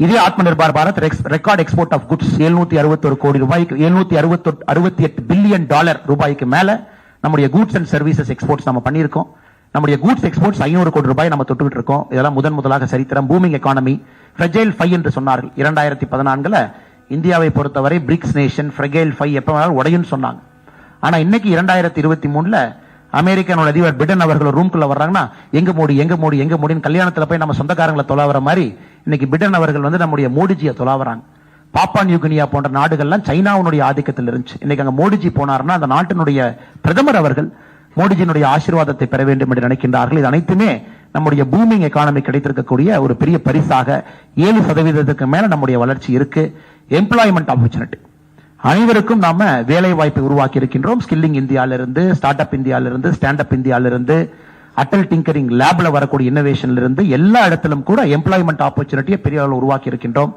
இதே Atma Nirbhar Bharat record export of goods 761 கோடி ரூபாய்க்கு 768 பில்லியன் டாலர் ரூபாய்க்கு மேல நம்முடைய கூட்ஸ் அண்ட் சர்வீசஸ் எக்ஸ்போர்ட்ஸ் நம்ம பண்ணியிருக்கோம். நம்முடைய கூட்ஸ் எக்ஸ்போர்ட்ஸ் 500 கோடி ரூபாய் நம்ம தொட்டுக்கிட்டு இருக்கோம். இதெல்லாம் முதலாக சரித்திரம். பூமிங் எக்கானமி, ஃப்ரெஜைல் 5 என்று சொன்னார்கள். 2014 இந்தியாவை பொறுத்தவரை பிரிக்ஸ் நேஷன் ஃப்ரெஜைல் 5 எப்ப வேணாலும் உடையும் சொன்னாங்க. ஆனா இன்னைக்கு 2023 அமெரிக்கனோட அதிபர் பிடன் அவர்கள் ரூம்குள்ள வர்றாங்கன்னா எங்க மோடின்னு கல்யாணத்துல போய் நம்ம சொந்தக்காரங்களை தொலாவற மாதிரி இன்னைக்கு பிடன் அவர்கள் நம்முடைய மோடிஜியை தொலாவறாங்க. பாப்பா நியூகினியா போன்ற நாடுகள்லாம் சைனாவுடைய ஆதிக்கத்தில் இருந்துச்சு. இன்னைக்கு அங்க மோடிஜி போனார்னா அந்த நாட்டினுடைய பிரதமர் அவர்கள் மோடிஜியினுடைய ஆசீர்வாதத்தை பெற வேண்டும் என்று நினைக்கின்றார்கள். இது அனைத்துமே நம்முடைய பூமிங் எக்கானமி கிடைத்திருக்கக்கூடிய ஒரு பெரிய பரிசாக. 7% மேல நம்முடைய வளர்ச்சி இருக்கு. எம்ப்ளாய்மெண்ட் ஆப்பர்ச்சுனிட்டி, அனைவருக்கும் நாம வேலை வாய்ப்பை உருவாக்கி இருக்கின்றோம். ஸ்கில்லிங் இந்தியாவிலிருந்து, ஸ்டார்ட் அப் இந்தியாவிலிருந்து, ஸ்டாண்ட் அப் இந்தியாவிலிருந்து, அட்டல் டிங்கரிங் லேப்ல வரக்கூடிய இன்னோவேஷன்ல இருந்து எல்லா இடத்திலும் கூட எம்ப்ளாய்மெண்ட் ஆப்பர்ச்சுனிட்டியை பெரிய அளவில் உருவாக்கி இருக்கின்றோம்.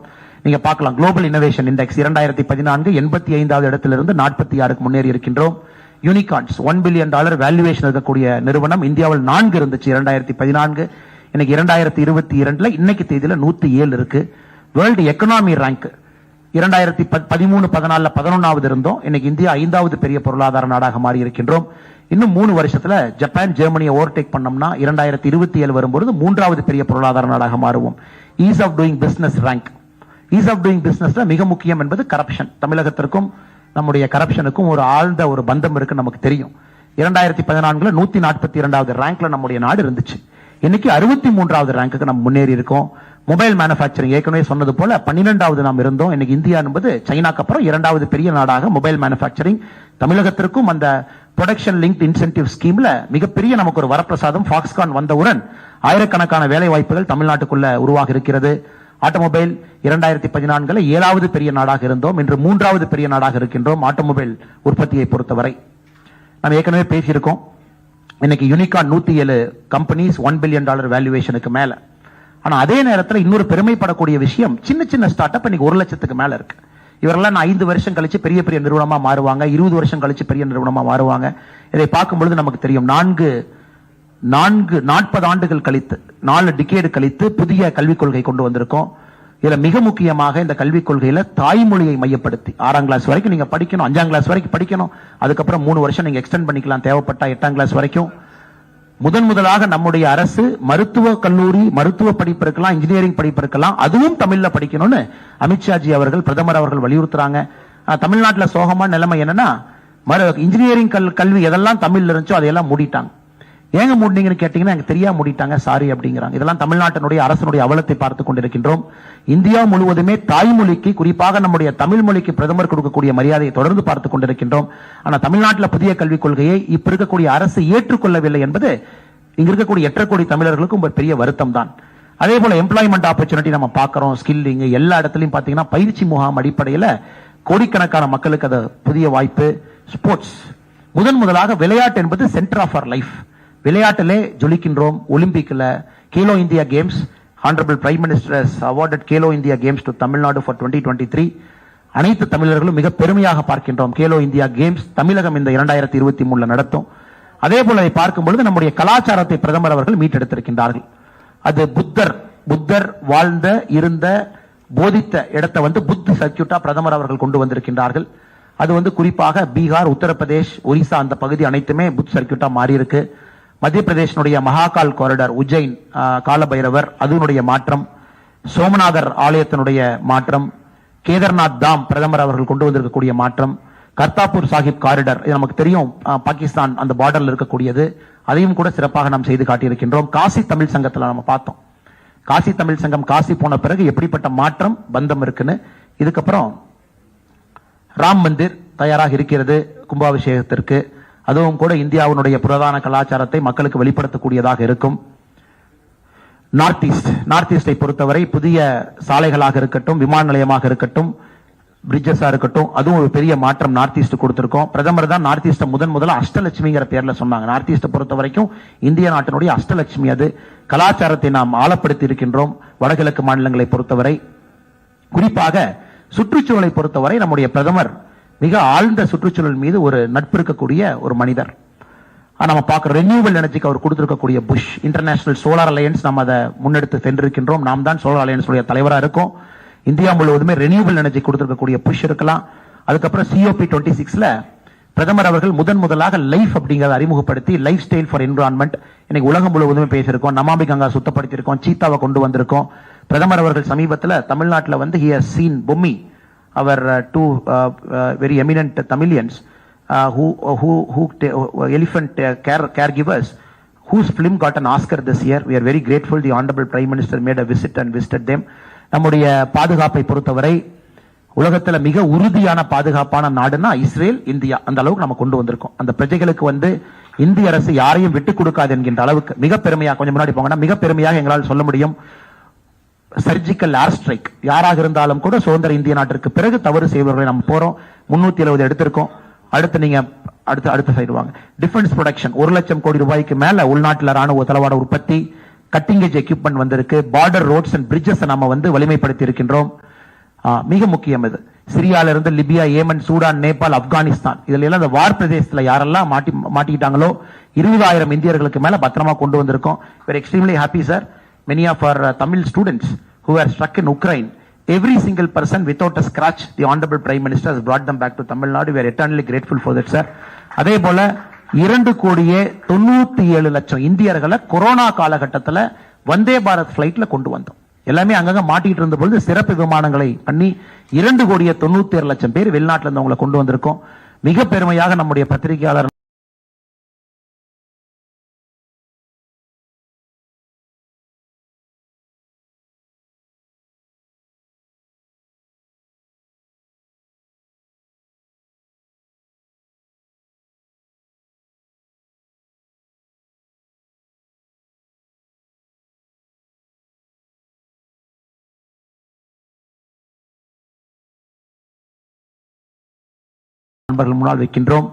நீங்க பார்க்கலாம், குளோபல் இன்னோவேஷன் இண்டெக்ஸ் 2014 85வது இடத்திலிருந்து 46க்கு முன்னேறி இருக்கின்றோம். யூனிகார்ன்ஸ் $1 பில்லியன் வேல்யூவேஷன் இருக்கக்கூடிய நிறுவனம் இந்தியாவில் 4 இருந்துச்சு 2014. இன்னைக்கு 2022 இன்னைக்கு தேதியில 107 இருக்கு. வேர்ல்டு எக்கனாமி ரேங்க் 2013-14 11வது இருந்தோம். இன்னைக்கு இந்தியா 5வது பெரிய பொருளாதார நாடாக மாறி இருக்கின்றோம். இன்னும் 3 வருஷத்துல ஜப்பான் ஜெர்மனியை ஓவர்டேக் பண்ணோம்னா 2027 வரும்போது 3வது பெரிய பொருளாதார நாடாக மாறுவோம். Ease of doing business rank. Ease of doing பிசினஸ்ல மிக முக்கியம் என்பது கரப்ஷன். தமிழகத்திற்கும் நம்முடைய கரப்ஷனுக்கும் ஒரு ஆழ்ந்த ஒரு பந்தம் இருக்கு நமக்கு தெரியும். 2014 142வது ரேங்க்ல நம்முடைய நாடு இருந்துச்சு. இன்னைக்கு 63வது ரேங்க்கு நம்ம முன்னேறி இருக்கோம். மொபைல் மேனுபேக்சரிங் ஏற்கனவே சொன்னது போல 12வது நாம் இருந்தோம். இன்னைக்கு இந்தியா என்பது சைனாக்கு அப்புறம் 2வது பெரிய நாடாக மொபைல் மேனுபேக்சரிங். தமிழகத்திற்கும் அந்த ப்ரொடக்ஷன் லிங்க்ட் இன்சென்டிவ் ஸ்கீம்ல மிகப்பெரிய நமக்கு ஒரு வரப்பிரசாதம். ஃபாக்ஸ்கான் வந்தவுடன் ஆயிரக்கணக்கான வேலை வாய்ப்புகள் தமிழ்நாட்டுக்குள்ள உருவாக இருக்கிறது. ஆட்டோமொபைல் 2014 7வது பெரிய நாடாக இருந்தோம். இன்று 3வது பெரிய நாடாக இருக்கின்றோம் ஆட்டோமொபைல் உற்பத்தியை பொறுத்தவரை. நாம் ஏற்கனவே பேசியிருக்கோம். இன்னைக்கு யூனிகார்ன் 107 கம்பெனிஸ் $1 பில்லியன் வேல்யூவேஷனுக்கு மேல. ஆனா அதே நேரத்தில் இன்னொரு பெருமைப்படக்கூடிய விஷயம், சின்ன ஸ்டார்ட் அப் இன்னைக்கு 1 லட்சத்துக்கு மேல இருக்கு. இவரெல்லாம் 5 வருஷம் கழிச்சு பெரிய பெரிய நிறுவனமா மாறுவாங்க, 20 வருஷம் கழிச்சு பெரிய நிறுவனமா மாறுவாங்க. இதை பார்க்கும் பொழுது நமக்கு தெரியும் 40 ஆண்டுகள் கழித்து 4 டிகேடு கழித்து புதிய கல்விக் கொள்கை கொண்டு வந்திருக்கோம். இதுல மிக முக்கியமாக இந்த கல்விக் கொள்கையில தாய்மொழியை மையப்படுத்தி 6ஆம் கிளாஸ் வரைக்கும் நீங்க படிக்கணும், 5ஆம் கிளாஸ் வரைக்கும் படிக்கணும், அதுக்கப்புறம் 3 வருஷம் நீங்க எக்ஸ்டெண்ட் பண்ணிக்கலாம் தேவைப்பட்டா 8ஆம் கிளாஸ் வரைக்கும். முதலாக நம்முடைய அரசு மருத்துவ கல்லூரி, மருத்துவ படிப்பு இருக்கலாம், இன்ஜினியரிங் படிப்பு இருக்கலாம், அதுவும் தமிழ்ல படிக்கணும்னு அமித்ஷாஜி அவர்கள், பிரதமர் அவர்கள் வலியுறுத்துறாங்க. தமிழ்நாட்டில் சோகமான நிலைமை என்னன்னா, இன்ஜினியரிங் கல்வி எதெல்லாம் தமிழ்ல இருந்துச்சோ அதையெல்லாம் மூடிட்டாங்க. ஏங்க மூடினீங்கன்னு கேட்டீங்கன்னா எனக்கு தெரியாம மூடிட்டாங்க, சாரி அப்படிங்கிறாங்க. இதெல்லாம் தமிழ்நாட்டினுடைய அரசனுடைய அவலத்தை பார்த்து கொண்டிருக்கின்றோம். இந்தியா முழுவதுமே தாய்மொழிக்கு, குறிப்பாக நம்முடைய தமிழ் மொழிக்கு பிரதமர் கொடுக்கக்கூடிய மரியாதையை தொடர்ந்து பார்த்துக் கொண்டிருக்கின்றோம். ஆனா தமிழ்நாட்டில் புதிய கல்விக் கொள்கையை இப்ப இருக்கக்கூடிய அரசு ஏற்றுக்கொள்ளவில்லை என்பது இங்க இருக்கக்கூடிய 8 கோடி தமிழர்களுக்கும் ஒரு பெரிய வருத்தம் தான். அதே போல எம்ப்ளாய்மெண்ட் ஆப்பர்ச்சுனிட்டி நம்ம பார்க்கிறோம். ஸ்கில்லிங் எல்லா இடத்துலையும் பாத்தீங்கன்னா பயிற்சி முகாம் அடிப்படையில் கோடிக்கணக்கான மக்களுக்கு அது புதிய வாய்ப்பு. ஸ்போர்ட்ஸ் முதலாக விளையாட்டு என்பது சென்டர் ஆஃப் அவர் லைஃப். விளையாட்டிலே ஜொலிக்கின்றோம். ஒலிம்பிக்ல Khelo India games, honourable prime minister has awarded Khelo India games to Tamil Nadu for 2023. அனைத்து தமிழர்களும் மிக பெருமையாக பார்க்கின்றோம். கேலோ இந்தியா கேம்ஸ் தமிழகம் இந்த 2023 நடத்தும். அதே போல அதை பார்க்கும் பொழுது நம்முடைய கலாச்சாரத்தை பிரதமர் அவர்கள் மீட்டெடுத்திருக்கின்றார்கள். அது புத்தர் வாழ்ந்த, இருந்த, போதித்த இடத்தை புத் சர்க்கியூட்டா பிரதமர் அவர்கள் கொண்டு வந்திருக்கின்றார்கள். அது குறிப்பாக பீகார், உத்தரப்பிரதேஷ், ஒரிசா அந்த பகுதி அனைத்துமே புத் சர்க்கியூட்டா மாறி இருக்கு. மத்திய பிரதேசனுடைய மகாகால் காரிடார், உஜ்ஜைன் காலபைரவர் அதனுடைய மாற்றம், சோமநாதர் ஆலயத்தினுடைய மாற்றம், கேதார்நாத் தாம் பிரதமர் அவர்கள் கொண்டு வந்திருக்கக்கூடிய மாற்றம், கர்த்தாப்பூர் சாஹிப் காரிடார் நமக்கு தெரியும், பாகிஸ்தான் அந்த பார்டர்ல இருக்கக்கூடியது, அதையும் கூட சிறப்பாக நாம் செய்து காட்டியிருக்கின்றோம். காசி தமிழ் சங்கத்தில் நம்ம பார்த்தோம். காசி தமிழ் சங்கம் காசி போன பிறகு எப்படிப்பட்ட மாற்றம் பந்தம் இருக்குன்னு. இதுக்கப்புறம் ராம் மந்திர் தயாராக இருக்கிறது கும்பாபிஷேகத்திற்கு. அதுவும் கூட இந்தியாவுடைய புராதன கலாச்சாரத்தை மக்களுக்கு வெளிப்படுத்தக்கூடியதாக இருக்கும். நார்த் ஈஸ்டை பொறுத்தவரை புதிய சாலைகளாக இருக்கட்டும், விமான நிலையமாக இருக்கட்டும், பிரிட்ஜஸா இருக்கட்டும், அதுவும் ஒரு பெரிய மாற்றம் நார்த் ஈஸ்ட் கொடுத்திருக்கோம். பிரதமர் தான் நார்த் ஈஸ்ட் முதல்ல அஷ்டலட்சுமிங்கிற பேர்ல சொன்னாங்க. நார்த் ஈஸ்ட் பொறுத்த வரைக்கும் இந்திய நாட்டினுடைய அஷ்டலட்சுமி. அது கலாச்சாரத்தை நாம் ஆழப்படுத்தி இருக்கின்றோம். வடகிழக்கு மாநிலங்களை பொறுத்தவரை, குறிப்பாக சுற்றுச்சூழலை பொறுத்தவரை நம்முடைய பிரதமர் மிக ஆழ்ந்த சுற்றுச்சூழல் மீது ஒரு நட்பு இருக்கக்கூடிய ஒரு மனிதர். நம்ம பார்க்க ரெனியூவல் எனர்ஜிக்கு அவர் கொடுத்திருக்கக்கூடிய புஷ் இன்டர்நேஷனல் சோலார் அலையன்ஸ், நம்ம அதை முன்னெடுத்து சென்றிருக்கின்றோம். நாம் தான் சோலார் அலையன்ஸ் தலைவராக இருக்கோம். இந்தியா முழுவதுமே ரெனியூபிள் எனர்ஜி கொடுத்திருக்கக்கூடிய புஷ் இருக்கலாம். அதுக்கப்புறம் COP26ல பிரதமர் அவர்கள் முதலாக லைஃப் அப்படிங்கறத அறிமுகப்படுத்தி லைஃப் ஸ்டைல் ஃபார் என்விரான்மெண்ட் இன்னைக்கு உலகம் முழுவதுமே பேசியிருக்கோம். நமாமி கங்கா சுத்தப்படுத்தியிருக்கோம், சீத்தாவை கொண்டு வந்திருக்கோம். பிரதமர் அவர்கள் சமீபத்தில் தமிழ்நாட்டில் வந்து he has seen Bommi our two very eminent Tamilians who elephant caregivers whose film got an Oscar this year. We are very grateful. The Honorable Prime Minister made a visit and visited them. நம்முடைய பாதுகாப்பை பொறுத்தவரை உலகத்துல மிக உறுதியான பாதுகாப்பான நாடுனா Israel, India. அந்த அளவுக்கு நம்ம கொண்டு வந்திருக்கோம். அந்த பிரஜைகளுக்கு வந்து இந்திய அரசு யாரையும் விட்டுக் கொடுக்காது என்கின்ற அளவுக்கு மிக பெருமையாக, கொஞ்சம் முன்னாடி போங்கன்னா மிக பெருமையாக எங்களால் சொல்ல முடியும். சர்ஜிக்கல் ஏர் ஸ்ட்ரைக் யாராக இருந்தாலும் கூட சுதந்திர இந்திய நாட்டிற்கு பிறகு தவறு செய்வர்களை நம்ம போறோம். 370 எடுத்திருக்கோம். அடுத்து நீங்க அடுத்த சைடு வாங்க. டிஃபென்ஸ் ப்ரொடக்ஷன் 1 லட்சம் கோடி ரூபாய்க்கு மேல உள்நாட்டில் ராணுவ தளவாட உற்பத்தி, கட்டிங் எட்ஜ் எக்யூப்மெண்ட் வந்திருக்கு. பார்டர் ரோட்ஸ் அண்ட் பிரிட்ஜஸ் நம்ம வந்து வலிமைப்படுத்தி இருக்கின்றோம். மிக முக்கியம் இது. சிரியால இருந்து Libya, Yemen, Sudan, Nepal, Afghanistan இதுல எல்லாம் இந்த வார் பிரதேசத்துல யாரெல்லாம் மாட்டிக்கிட்டாங்களோ 20,000 இந்தியர்களுக்கு மேல பத்திரமா கொண்டு வந்திருக்கோம். We're extremely happy, sir. Many of our Tamil students who were struck in Ukraine, every single person without a scratch, the Honorable Prime Minister has brought them back to Tamilnadu. We are eternally grateful for that, sir. அதே போல 2,97,00,000 இந்தியர்களை corona காலகட்டத்தில் வந்தே பாரத் பிளைட்ல கொண்டு வந்தோம். எல்லாமே அங்கங்க மாட்டிட்டு இருந்த பொழுது சிறப்பு விமானங்களை பண்ணி 2,97,00,000 பேர் வெளிநாட்டில இருந்தவங்களை கொண்டு வந்திருக்கோம். மிக பெருமையாக நம்முடைய பத்திரிகையாளர் நண்பர்கள் முன்னால் வைக்கின்றோம்.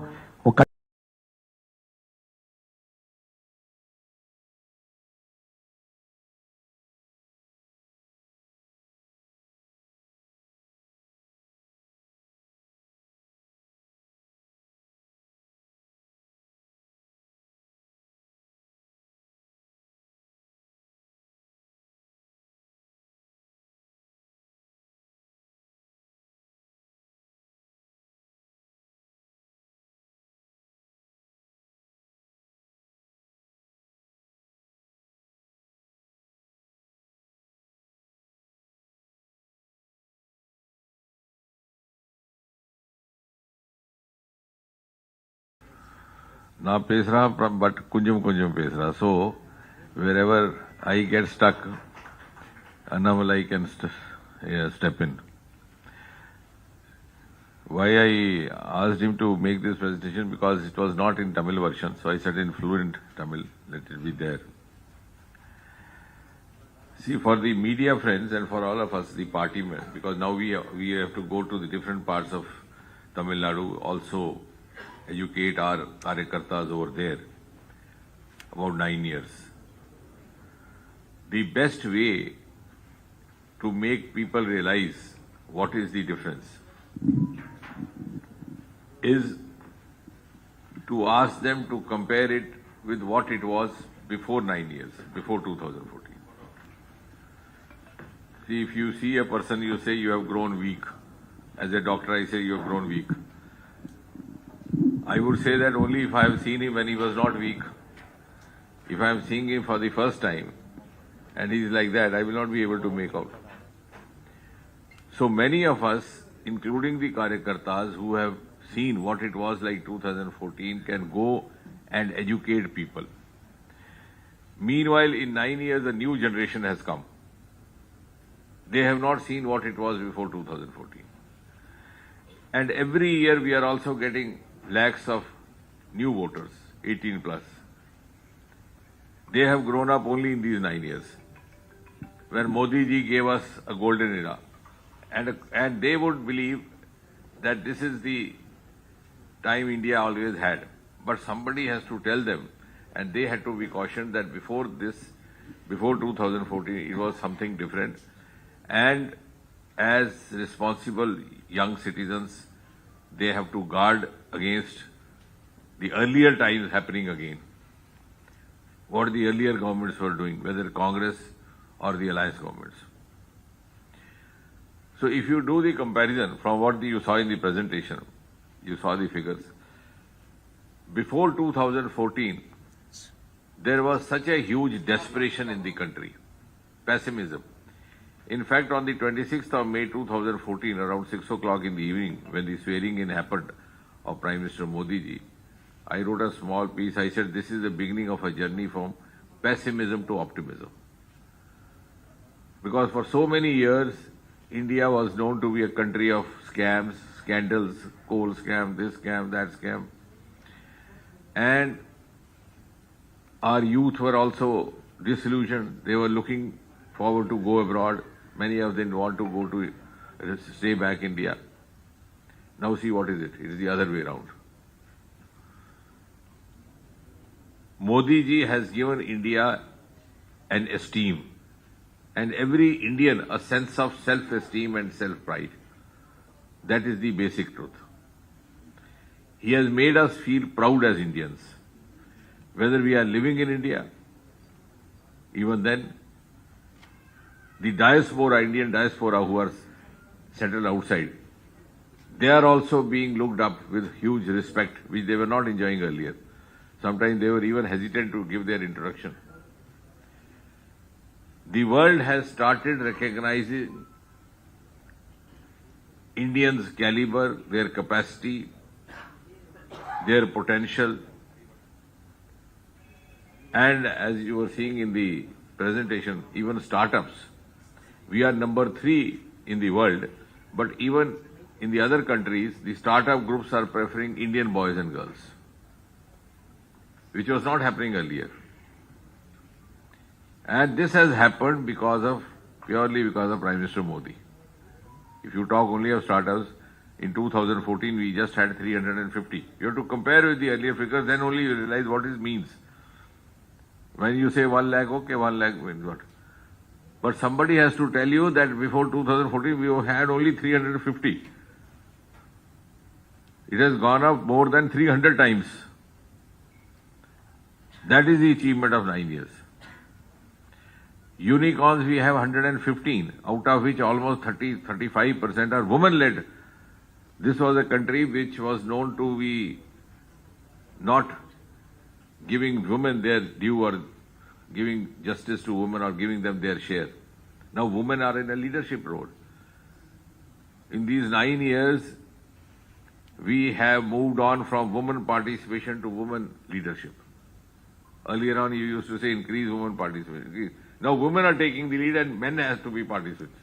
நான் பேசுறேன், பட் கொஞ்சம் பேசுறேன். So wherever I get stuck, Annamalai can step in. Why I asked him to make this presentation, because it was not in Tamil version, so I said in fluent Tamil, let it be there. See, for the media friends and for all of us, the party men, because now we have to go to the different parts of Tamil Nadu, also educate our karyakartas over there, about 9 years. The best way to make people realize what is the difference is to ask them to compare it with what it was before 9 years, before 2014. See, if you see a person, you say you have grown weak. As a doctor, I say you have grown weak. I would say that only if I have seen him when he was not weak. If I am seeing him for the first time and he is like that, I will not be able to make out. So many of us, including the karyakartas who have seen what it was like 2014, can go and educate people. Meanwhile, in 9 years, a new generation has come. They have not seen what it was before 2014. And every year we are also getting lakhs of new voters, 18 plus. They have grown up only in these 9 years, when Modi ji gave us a golden era. And they would believe that this is the time India always had. But somebody has to tell them, and they had to be cautioned that before 2014, it was something different. And as responsible young citizens, they have to guard against the earlier times happening again. What the earlier governments were doing, whether Congress or the alliance governments. So if you do the comparison from what you saw in the presentation, you saw the figures. Before 2014, there was such a huge desperation in the country, pessimism. In fact, on the 26th of May 2014, around 6 o'clock in the evening, when the swearing in happened of Prime Minister Modi ji, I wrote a small piece. I said, this is the beginning of a journey from pessimism to optimism. Because for so many years, India was known to be a country of scams, scandals, coal scam, this scam, that scam. And our youth were also disillusioned. They were looking forward to go abroad. Many of them want to go to stay back in India. Now see what is it? It is the other way around. Modi ji has given India an esteem, and every Indian a sense of self-esteem and self-pride. That is the basic truth. He has made us feel proud as Indians, whether we are living in India. Even then, the diaspora, Indian diaspora who are settled outside, they are also being looked up with huge respect, which they were not enjoying earlier. Sometimes they were even hesitant to give their introduction. The world has started recognizing Indians' caliber, their capacity, their potential. And as you were seeing in the presentation, even startups. We are number 3 in the world, but even in the other countries, the startup groups are preferring Indian boys and girls, which was not happening earlier. And this has happened purely because of Prime Minister Modi. If you talk only of startups, in 2014 we just had 350. You have to compare with the earlier figures, then only you realize what it means. When you say 1 lakh, okay, 1 lakh means what? But somebody has to tell you that before 2014 we had only 350. It has gone up more than 300 times. That is the achievement of 9 years. Unicorns we have 115, out of which almost 35% are women-led. This was a country which was known to be not giving women their due or giving justice to women or giving them their share. Now women are in a leadership role. In these 9 years, we have moved on from women participation to women leadership. Earlier on, you used to say increase women participation. Now women are taking the lead and men has to be participants.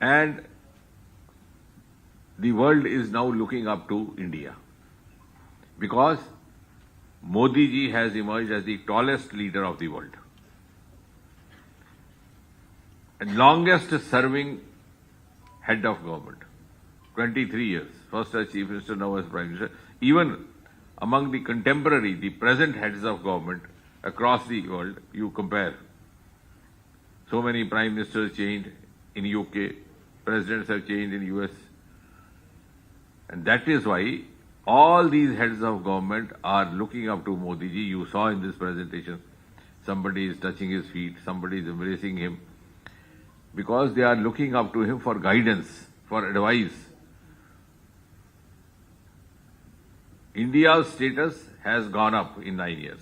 And the world is now looking up to India because Modi ji has emerged as the tallest leader of the world and longest serving head of government, 23 years, first as Chief Minister, now as Prime Minister. Even among the contemporary, the present heads of government across the world, you compare. So many Prime Ministers changed in UK, Presidents have changed in US. And that is why all these heads of government are looking up to Modi ji. You saw in this presentation, somebody is touching his feet, somebody is embracing him, because they are looking up to him for guidance, for advice. India's status has gone up in 9 years.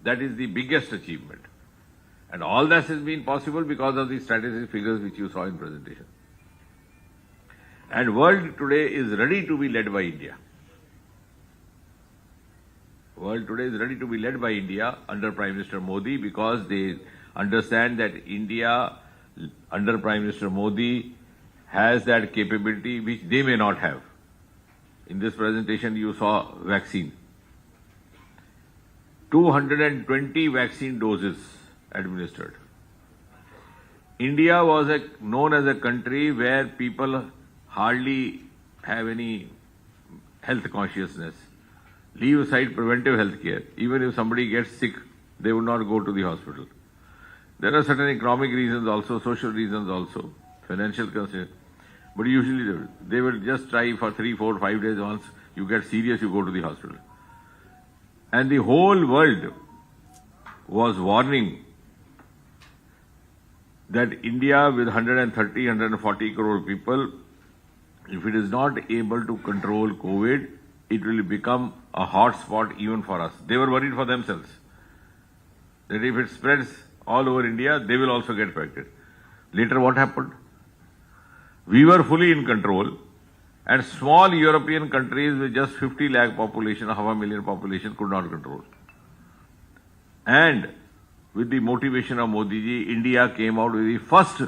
That is the biggest achievement. And all that has been possible because of the strategic figures which you saw in presentation. And world today is ready to be led by India. World today is ready to be led by India under Prime Minister Modi because they understand that India under Prime Minister Modi has that capability which they may not have. In this presentation you saw vaccine. 220 vaccine doses administered. India was known as a country where people hardly have any health consciousness. Leave aside preventive health care. Even if somebody gets sick, they would not go to the hospital. There are certain economic reasons also, social reasons also, financial concerns. But usually they will just try for 3, 4, 5 days. Once you get serious, you go to the hospital. And the whole world was warning that India with 130, 140 crore people, if it is not able to control COVID, it will become a hot spot even for us. They were worried for themselves that if it spreads all over India, they will also get affected. Later what happened? We were fully in control, and small European countries with just 50 lakh population, 500,000 population could not control. And with the motivation of Modi ji, India came out with the first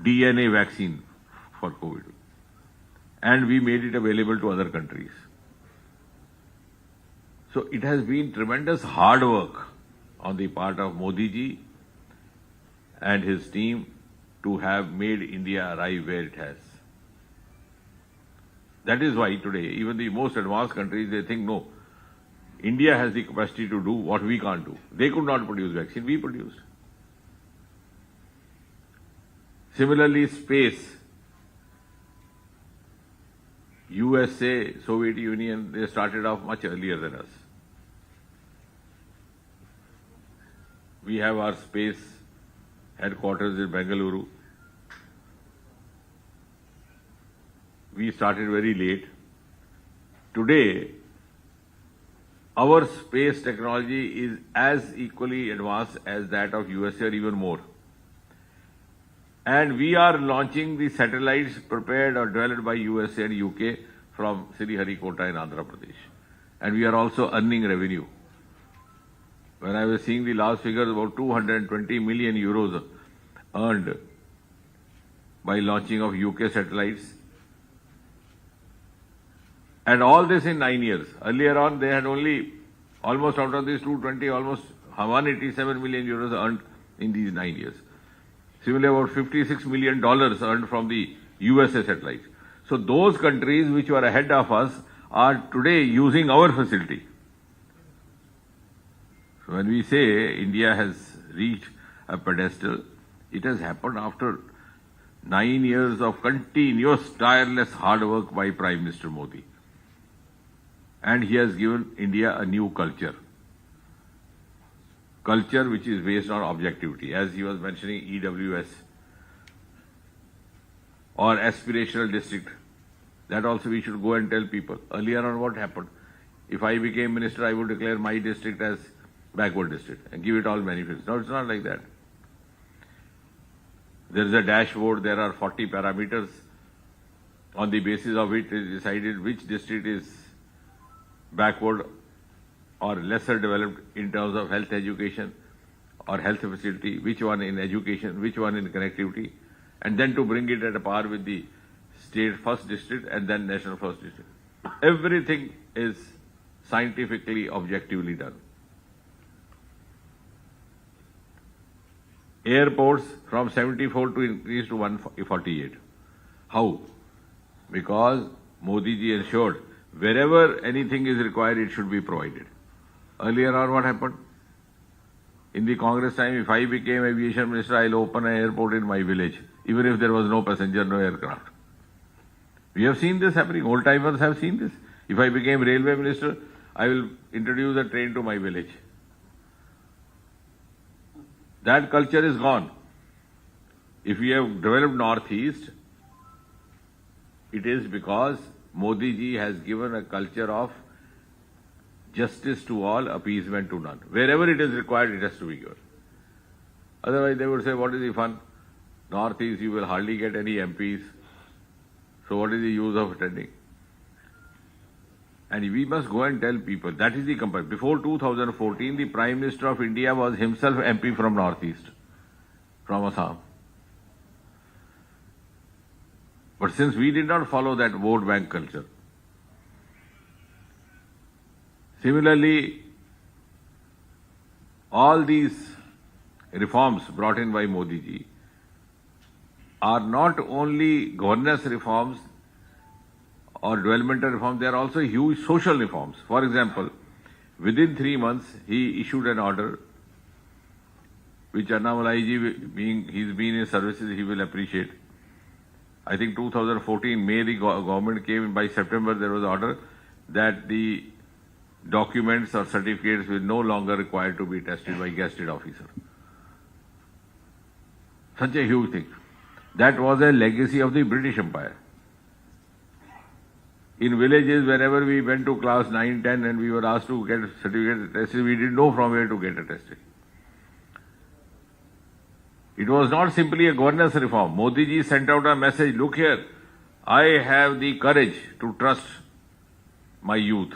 DNA vaccine for COVID. And we made it available to other countries. So it has been tremendous hard work on the part of Modi ji and his team to have made India arrive where it has. That is why today, even the most advanced countries, they think, no, India has the capacity to do what we can't do. They could not produce vaccine, we produced. Similarly, space. USA, Soviet Union, they started off much earlier than us. We have our space headquarters in Bengaluru. We started very late. Today, our space technology is as equally advanced as that of USA or even more. And we are launching the satellites prepared or developed by USA and UK from Sriharikota in Andhra Pradesh. And we are also earning revenue. When I was seeing the last figures, about 220 million euros earned by launching of UK satellites. And all this in 9 years. Earlier on, they had only, almost out of these 220, almost 187 million euros earned in these 9 years. Similarly, about $56 million earned from the USA satellites. So those countries which were ahead of us are today using our facility. So when we say India has reached a pedestal, it has happened after 9 years of continuous, tireless hard work by Prime Minister Modi. And he has given India a new culture. Culture which is based on objectivity, as he was mentioning EWS or aspirational district. That also we should go and tell people. Earlier on what happened? If I became minister, I would declare my district as backward district and give it all benefits. No, it's not like that. There is a dashboard, there are 40 parameters on the basis of which it is decided which district is backward or lesser developed in terms of health education or health facility, which one in education, which one in connectivity, and then to bring it at a par with the state first district and then national first district. Everything is scientifically, objectively done. Airports from 74 to increase to 148. How? Because Modi ji ensured wherever anything is required, it should be provided. Earlier on, what happened? In the Congress time, if I became aviation minister, I'll open an airport in my village, even if there was no passenger, no aircraft. We have seen this happening. Old timers have seen this. If I became railway minister, I will introduce a train to my village. That culture is gone. If we have developed Northeast, it is because Modi ji has given a culture of justice to all, appeasement to none. Wherever it is required, it has to be given. Otherwise, they would say, what is the fun? Northeast, you will hardly get any MPs. So what is the use of attending? And we must go and tell people, that is the comparison. Before 2014, the Prime Minister of India was himself MP from Northeast, from Assam. But since we did not follow that vote bank culture, similarly, all these reforms brought in by Modi ji are not only governance reforms or developmental reforms, they are also huge social reforms. For example, within 3 months, he issued an order, which Annamalai ji, he's been in services, he will appreciate. I think 2014, May, the government came, by September there was an order that the documents or certificates will no longer required to be tested by gazetted officer. Such a huge thing. That was a legacy of the British Empire. In villages, whenever we went to class 9, 10 and we were asked to get a certificate tested, we didn't know from where to get it tested. It was not simply a governance reform. Modi ji sent out a message, look here, I have the courage to trust my youth.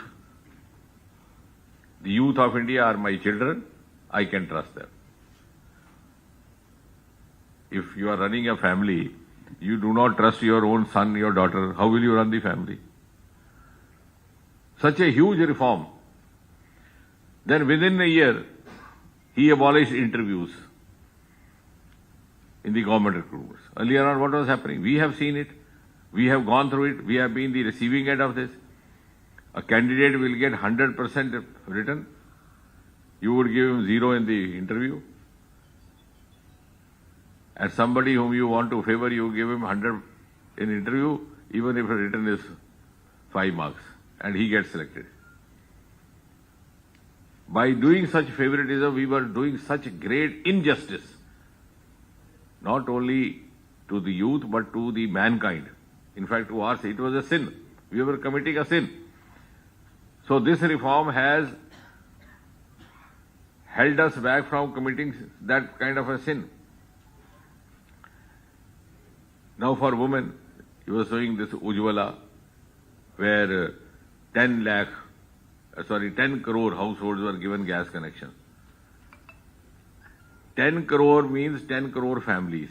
The youth of India are my children, I can trust them. If you are running a family, you do not trust your own son, your daughter, how will you run the family? Such a huge reform. Then within a year, he abolished interviews in the government recruitments. Earlier on, what was happening? We have seen it. We have gone through it. We have been the receiving end of this. A candidate will get 100% written. You would give him 0 in the interview. And somebody whom you want to favor, you give him 100 in interview, even if written is 5 marks, and he gets selected. By doing such favoritism, we were doing such great injustice, not only to the youth, but to the mankind. In fact, to us, it was a sin. We were committing a sin. So this reform has held us back from committing that kind of a sin. Now for women, he was showing this Ujjwala, where 10 crore households were given gas connection. 10 crore means 10 crore families.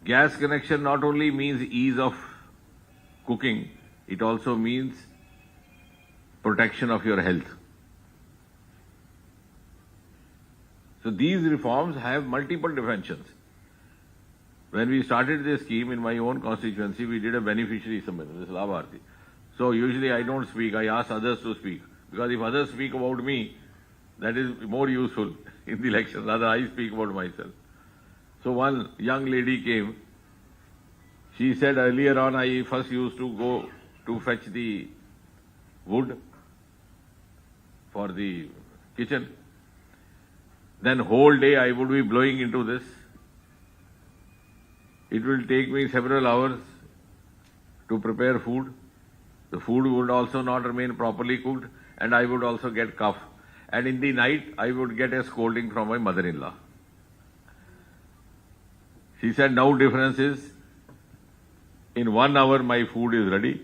Gas connection not only means ease of cooking, it also means protection of your health. So these reforms have multiple dimensions. When we started this scheme in my own constituency, we did a beneficiary summit, this Labharti. So usually I don't speak, I ask others to speak. Because if others speak about me, that is more useful in the election, rather I speak about myself. So one young lady came. She said earlier on, I first used to go to fetch the wood for the kitchen. Then whole day I would be blowing into this. It will take me several hours to prepare food. The food would also not remain properly cooked, and I would also get cough. And in the night, I would get a scolding from my mother-in-law. She said, now difference is, in 1 hour my food is ready,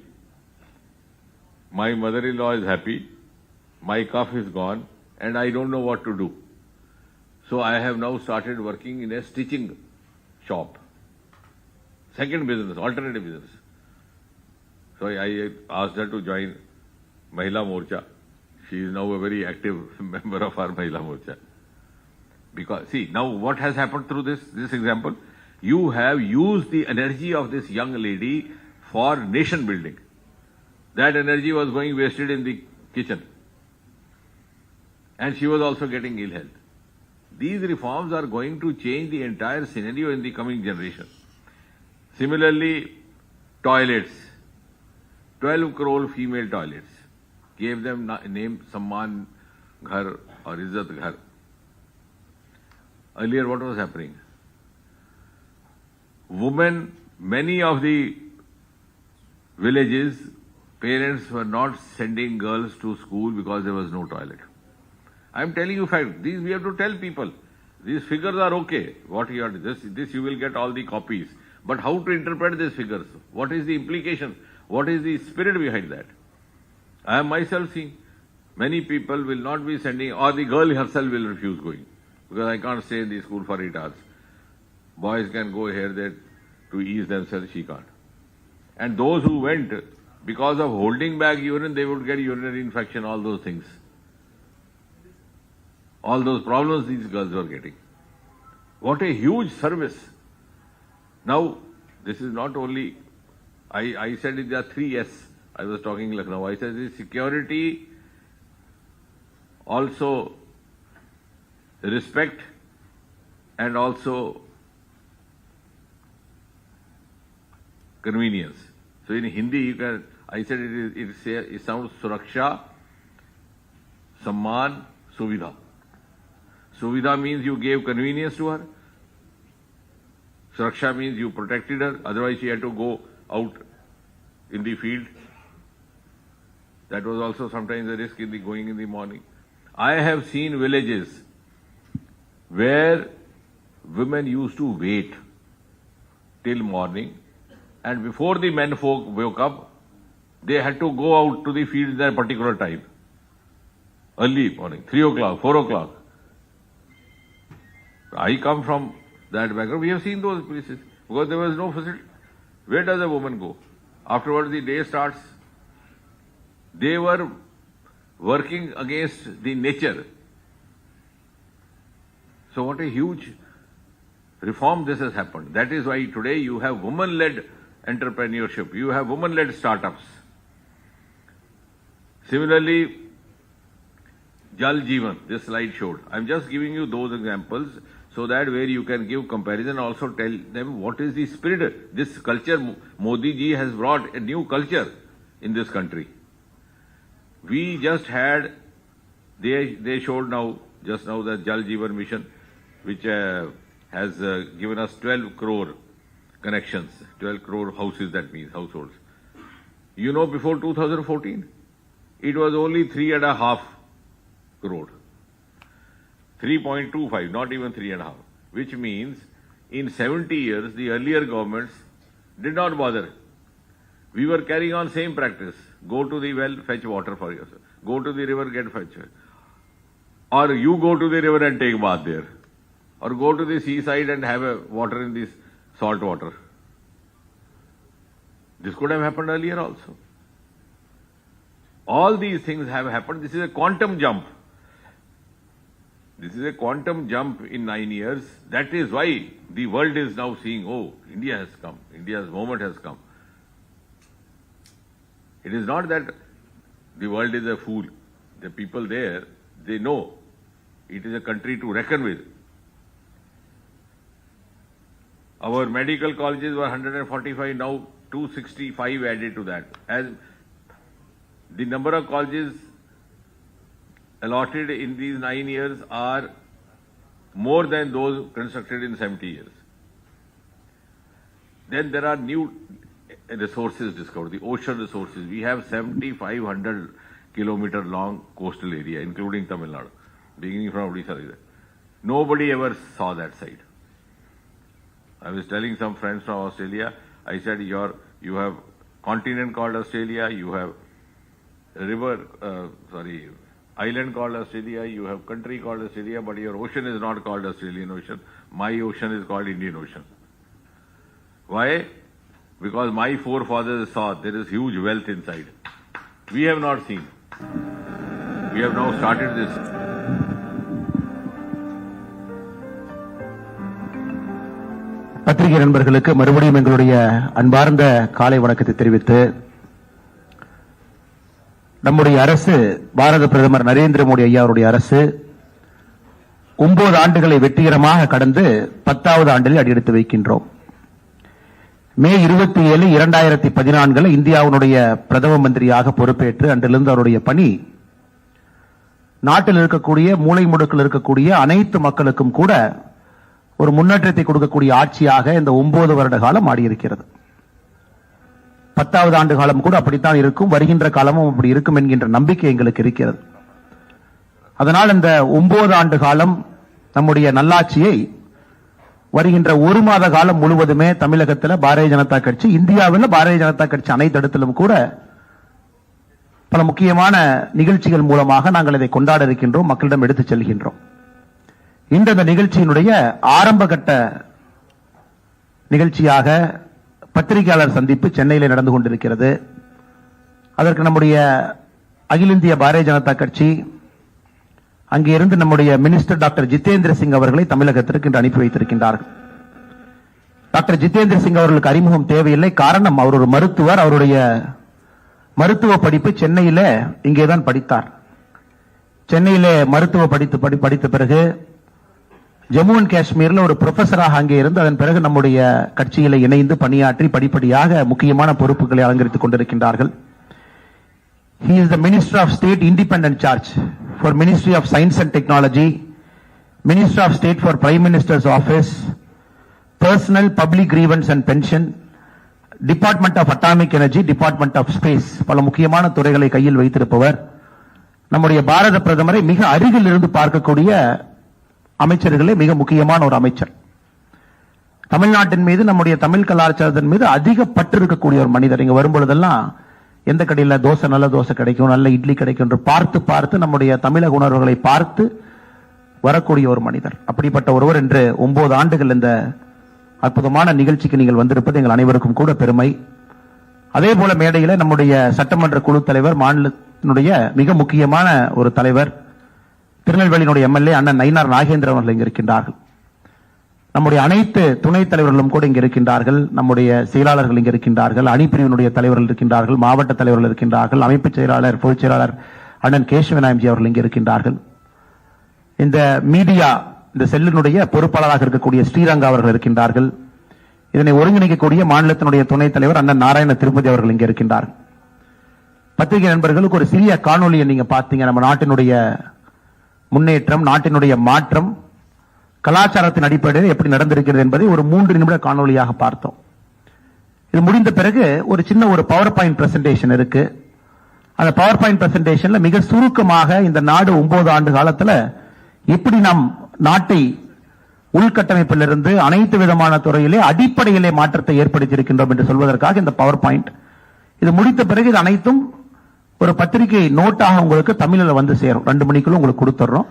my mother-in-law is happy, my cough is gone, and I don't know what to do. So I have now started working in a stitching shop. Second business, alternative business. So I asked her to join Mahila Morcha. She is now a very active member of our Mahila Morcha. Because, see, now what has happened through this example? You have used the energy of this young lady for nation building. That energy was going wasted in the kitchen. And she was also getting ill health. These reforms are going to change the entire scenario in the coming generation. Similarly, toilets. 12 crore female toilets. Gave them name Samman Ghar or Izzat Ghar. Earlier what was happening? Women, many of the villages, parents were not sending girls to school because there was no toilet. I am telling you fact. These we have to tell people. These figures are okay. What you are this you will get all the copies. But how to interpret these figures? What is the implication? What is the spirit behind that? I have myself seen many people will not be sending, or the girl herself will refuse going. Because I can't stay in the school for 8 hours. Boys can go here, there to ease themselves, she can't. And those who went, because of holding back urine, they would get urinary infection, all those things. All those problems these girls were getting. What a huge service. Now, this is not only, I said there are 3 S. I was talking Lucknow. I said this security, also respect, and also convenience. So in Hindi, you can, I said it sounds Suraksha, Samman, Suvidha. Suvidha means you gave convenience to her. Suraksha means you protected her, otherwise she had to go out in the field. That was also sometimes a risk in the going in the morning. I have seen villages where women used to wait till morning, and before the men folk woke up, they had to go out to the fields at a particular time. Early morning, 3 o'clock, 4 o'clock. I come from that background. We have seen those places because there was no facility. Where does a woman go? Afterwards, the day starts. They were working against the nature. So what a huge reform this has happened. That is why today you have women-led entrepreneurship. You have women-led startups. Similarly, Jal Jeevan, this slide showed. I'm just giving you those examples so that where you can give comparison, also tell them what is the spirit. This culture, Modi ji has brought a new culture in this country. We just had, they showed just now the Jal Jeevan mission, which has given us 12 crore connections, 12 crore houses, that means households. You know, before 2014, it was only 3.5 crore. 3.25, not even 3.5, which means in 70 years, the earlier governments did not bother. We were carrying on same practice. Go to the well, fetch water for yourself. Go to the river, get fetch. Or you go to the river and take bath there. Or go to the seaside and have a water in this salt water. This could have happened earlier also. All these things have happened. This is a quantum jump. This is a quantum jump in 9 years. That is why the world is now seeing, oh, India has come. India's moment has come. It is not that the world is a fool. The people there, they know it is a country to reckon with. Our medical colleges were 145, now 265 added to that. As the number of colleges allotted in these 9 years are more than those constructed in 70 years. Then there are new resources discovered, the ocean resources. We have 7,500 kilometer long coastal area, including Tamilnadu, beginning from Odisha. Nobody ever saw that side. I was telling some friends from Australia, I said, you have continent called Australia, you have island called Australia, you have country called Australia, but your ocean is not called Australian Ocean. My ocean is called Indian Ocean. Why? Because my forefathers saw there is huge wealth inside. We have not seen. We have now started this. பத்திரிகை நண்பர்களுக்கு மறுபடியும் எங்களுடைய அன்பார்ந்த காலை வணக்கத்தை தெரிவித்து, நம்முடைய அரசு, பாரத பிரதமர் நரேந்திர மோடி ஐயா அவருடைய அரசு 9 ஆண்டுகளை வெற்றிகரமாக கடந்து 10வது ஆண்டில் அடியெடுத்து வைக்கின்றோம். மே 27, 2014 இந்தியாவுடைய பிரதம மந்திரியாக பொறுப்பேற்று அன்றிலிருந்து அவருடைய பணி நாட்டில் இருக்கக்கூடிய மூலை முடுக்கில் இருக்கக்கூடிய அனைத்து மக்களுக்கும் கூட ஒரு முன்னேற்றத்தை கொடுக்கக்கூடிய ஆட்சியாக இந்த 9 வருட காலம் ஆடியிருக்கிறது. 10வது ஆண்டு காலம் கூட அப்படித்தான் இருக்கும், வருகின்ற காலமும் அப்படி இருக்கும் என்கின்ற நம்பிக்கை எங்களுக்கு இருக்கிறது. அதனால் இந்த 9 ஆண்டு காலம் நம்முடைய நல்லாட்சியை வருகின்ற 1 மாத காலம் முழுவதுமே தமிழகத்தில் பாரதிய ஜனதா கட்சி, இந்தியாவில் பாரதிய ஜனதா கட்சி அனைத்து இடத்திலும் கூட பல முக்கியமான நிகழ்ச்சிகள் மூலமாக நாங்கள் இதை கொண்டாட இருக்கின்றோம், மக்களிடம் எடுத்துச் செல்கின்றோம். இந்த நிகழ்ச்சியினுடைய ஆரம்ப கட்ட நிகழ்ச்சியாக பத்திரிகையாளர் சந்திப்பு சென்னையில் நடந்து கொண்டிருக்கிறது. அதற்கு நம்முடைய அகில இந்திய பாரதிய ஜனதா கட்சி அங்கே இருந்து நம்முடைய மினிஸ்டர் டாக்டர் ஜிதேந்திர சிங் அவர்களை தமிழகத்திற்கு இன்று அனுப்பி வைத்திருக்கின்றார்கள். டாக்டர் ஜிதேந்திர சிங் அவர்களுக்கு அறிமுகம் தேவையில்லை. காரணம், அவர் ஒரு மருத்துவர். அவருடைய மருத்துவ படிப்பு சென்னையில இங்கேதான் படித்தார். சென்னையிலே மருத்துவ படித்த பிறகு ஜம்மு அண்ட் காஷ்மீர்ல ஒரு ப்ரொஃபஸராக அங்கே இருந்து அதன் பிறகு நம்முடைய கட்சியில இணைந்து பணியாற்றி படிப்படியாக முக்கியமான பொறுப்புகளை அலங்கரித்துக் கொண்டிருக்கின்றார்கள். He is the Minister of State Independent Charge for Ministry of Science and Technology, Minister of State for Prime Minister's Office, personal, public grievance and pension, department of atomic energy, department of space, பல முக்கியமான துறைகளை கையில் வைத்திருப்பவர். நம்முடைய பாரத பிரதமரை மிக அருகில் இருந்து பார்க்கக்கூடிய அமைச்சர்களே மிக முக்கியமான ஒரு அமைச்சர். தமிழ்நாட்டின் மீது, நம்முடைய தமிழ் கலாச்சாரத்தின் மீது அதிக பற்று இருக்கக்கூடிய ஒரு மனிதர். இங்க வரும்பொழுதெல்லாம் எந்த கடையில் தோசை, நல்ல தோசை கிடைக்கும், நல்ல இட்லி கிடைக்கும் என்று பார்த்து பார்த்து நம்முடைய தமிழக உணர்வுகளை பார்த்து வரக்கூடிய ஒரு மனிதர். அப்படிப்பட்ட ஒருவர் இன்று 9 ஆண்டுகள் இந்த அற்புதமான நிகழ்ச்சிக்கு நீங்கள் வந்திருப்பது எங்கள் அனைவருக்கும் கூட பெருமை. அதே போல மேடையில் நம்முடைய சட்டமன்ற குழு தலைவர், மாநிலத்தினுடைய மிக முக்கியமான ஒரு தலைவர், திருநெல்வேலியினுடைய எம்எல்ஏ அண்ணன் நயினார் நாகேந்திரன் அவர்கள் இங்கு இருக்கின்றார்கள். நம்முடைய அனைத்து துணைத் தலைவர்களும் கூட இங்கு இருக்கின்றார்கள். நம்முடைய செயலாளர்கள் இங்கு இருக்கின்றார்கள். அணிப்பிரிவினுடைய தலைவர்கள் இருக்கின்றார்கள். மாவட்ட தலைவர்கள் இருக்கின்றார்கள். அமைப்பு செயலாளர், பொதுச் செயலாளர் அண்ணன் கேசவநாயம்ஜி அவர்கள் இங்கு இருக்கின்றார்கள். இந்த மீடியா, இந்த செல்லினுடைய பொறுப்பாளராக இருக்கக்கூடிய ஸ்ரீரங்கா அவர்கள் இருக்கின்றார்கள். இதனை ஒருங்கிணைக்கக்கூடிய மாநிலத்தினுடைய துணைத் தலைவர் அண்ணன் நாராயண திருப்பதி அவர்கள் இங்கே இருக்கின்றார்கள். பத்திரிகை நண்பர்களுக்கு ஒரு சிறிய காணொலியை நீங்க பார்த்தீங்க. நம்ம நாட்டினுடைய முன்னேற்றம், நாட்டினுடைய மாற்றம் கலாச்சாரத்தின் அடிப்படையில் எப்படி நடந்திருக்கிறது என்பதை ஒரு 3 நிமிட காணொலியாக பார்த்தோம். இது முடிந்த பிறகு ஒரு சின்ன ஒரு பவர் பாயிண்ட் பிரசன்டேஷன் இருக்கு. அந்த பவர் பாயிண்ட் பிரசன்டேஷன்ல மிக சுருக்கமாக இந்த நாடு 9 ஆண்டு காலத்துல எப்படி நாம் நாட்டை உள்கட்டமைப்பிலிருந்து அனைத்து விதமான துறையிலே அடிப்படையிலே மாற்றத்தை ஏற்படுத்தி இருக்கின்றோம் என்று சொல்வதற்காக இந்த பவர் பாயிண்ட். இது முடித்த பிறகு இது அனைத்தும் ஒரு பத்திரிகை நோட்டாக உங்களுக்கு தமிழில் வந்து சேரும். 2 மணிக்குள்ள உங்களுக்கு கொடுத்துறோம்.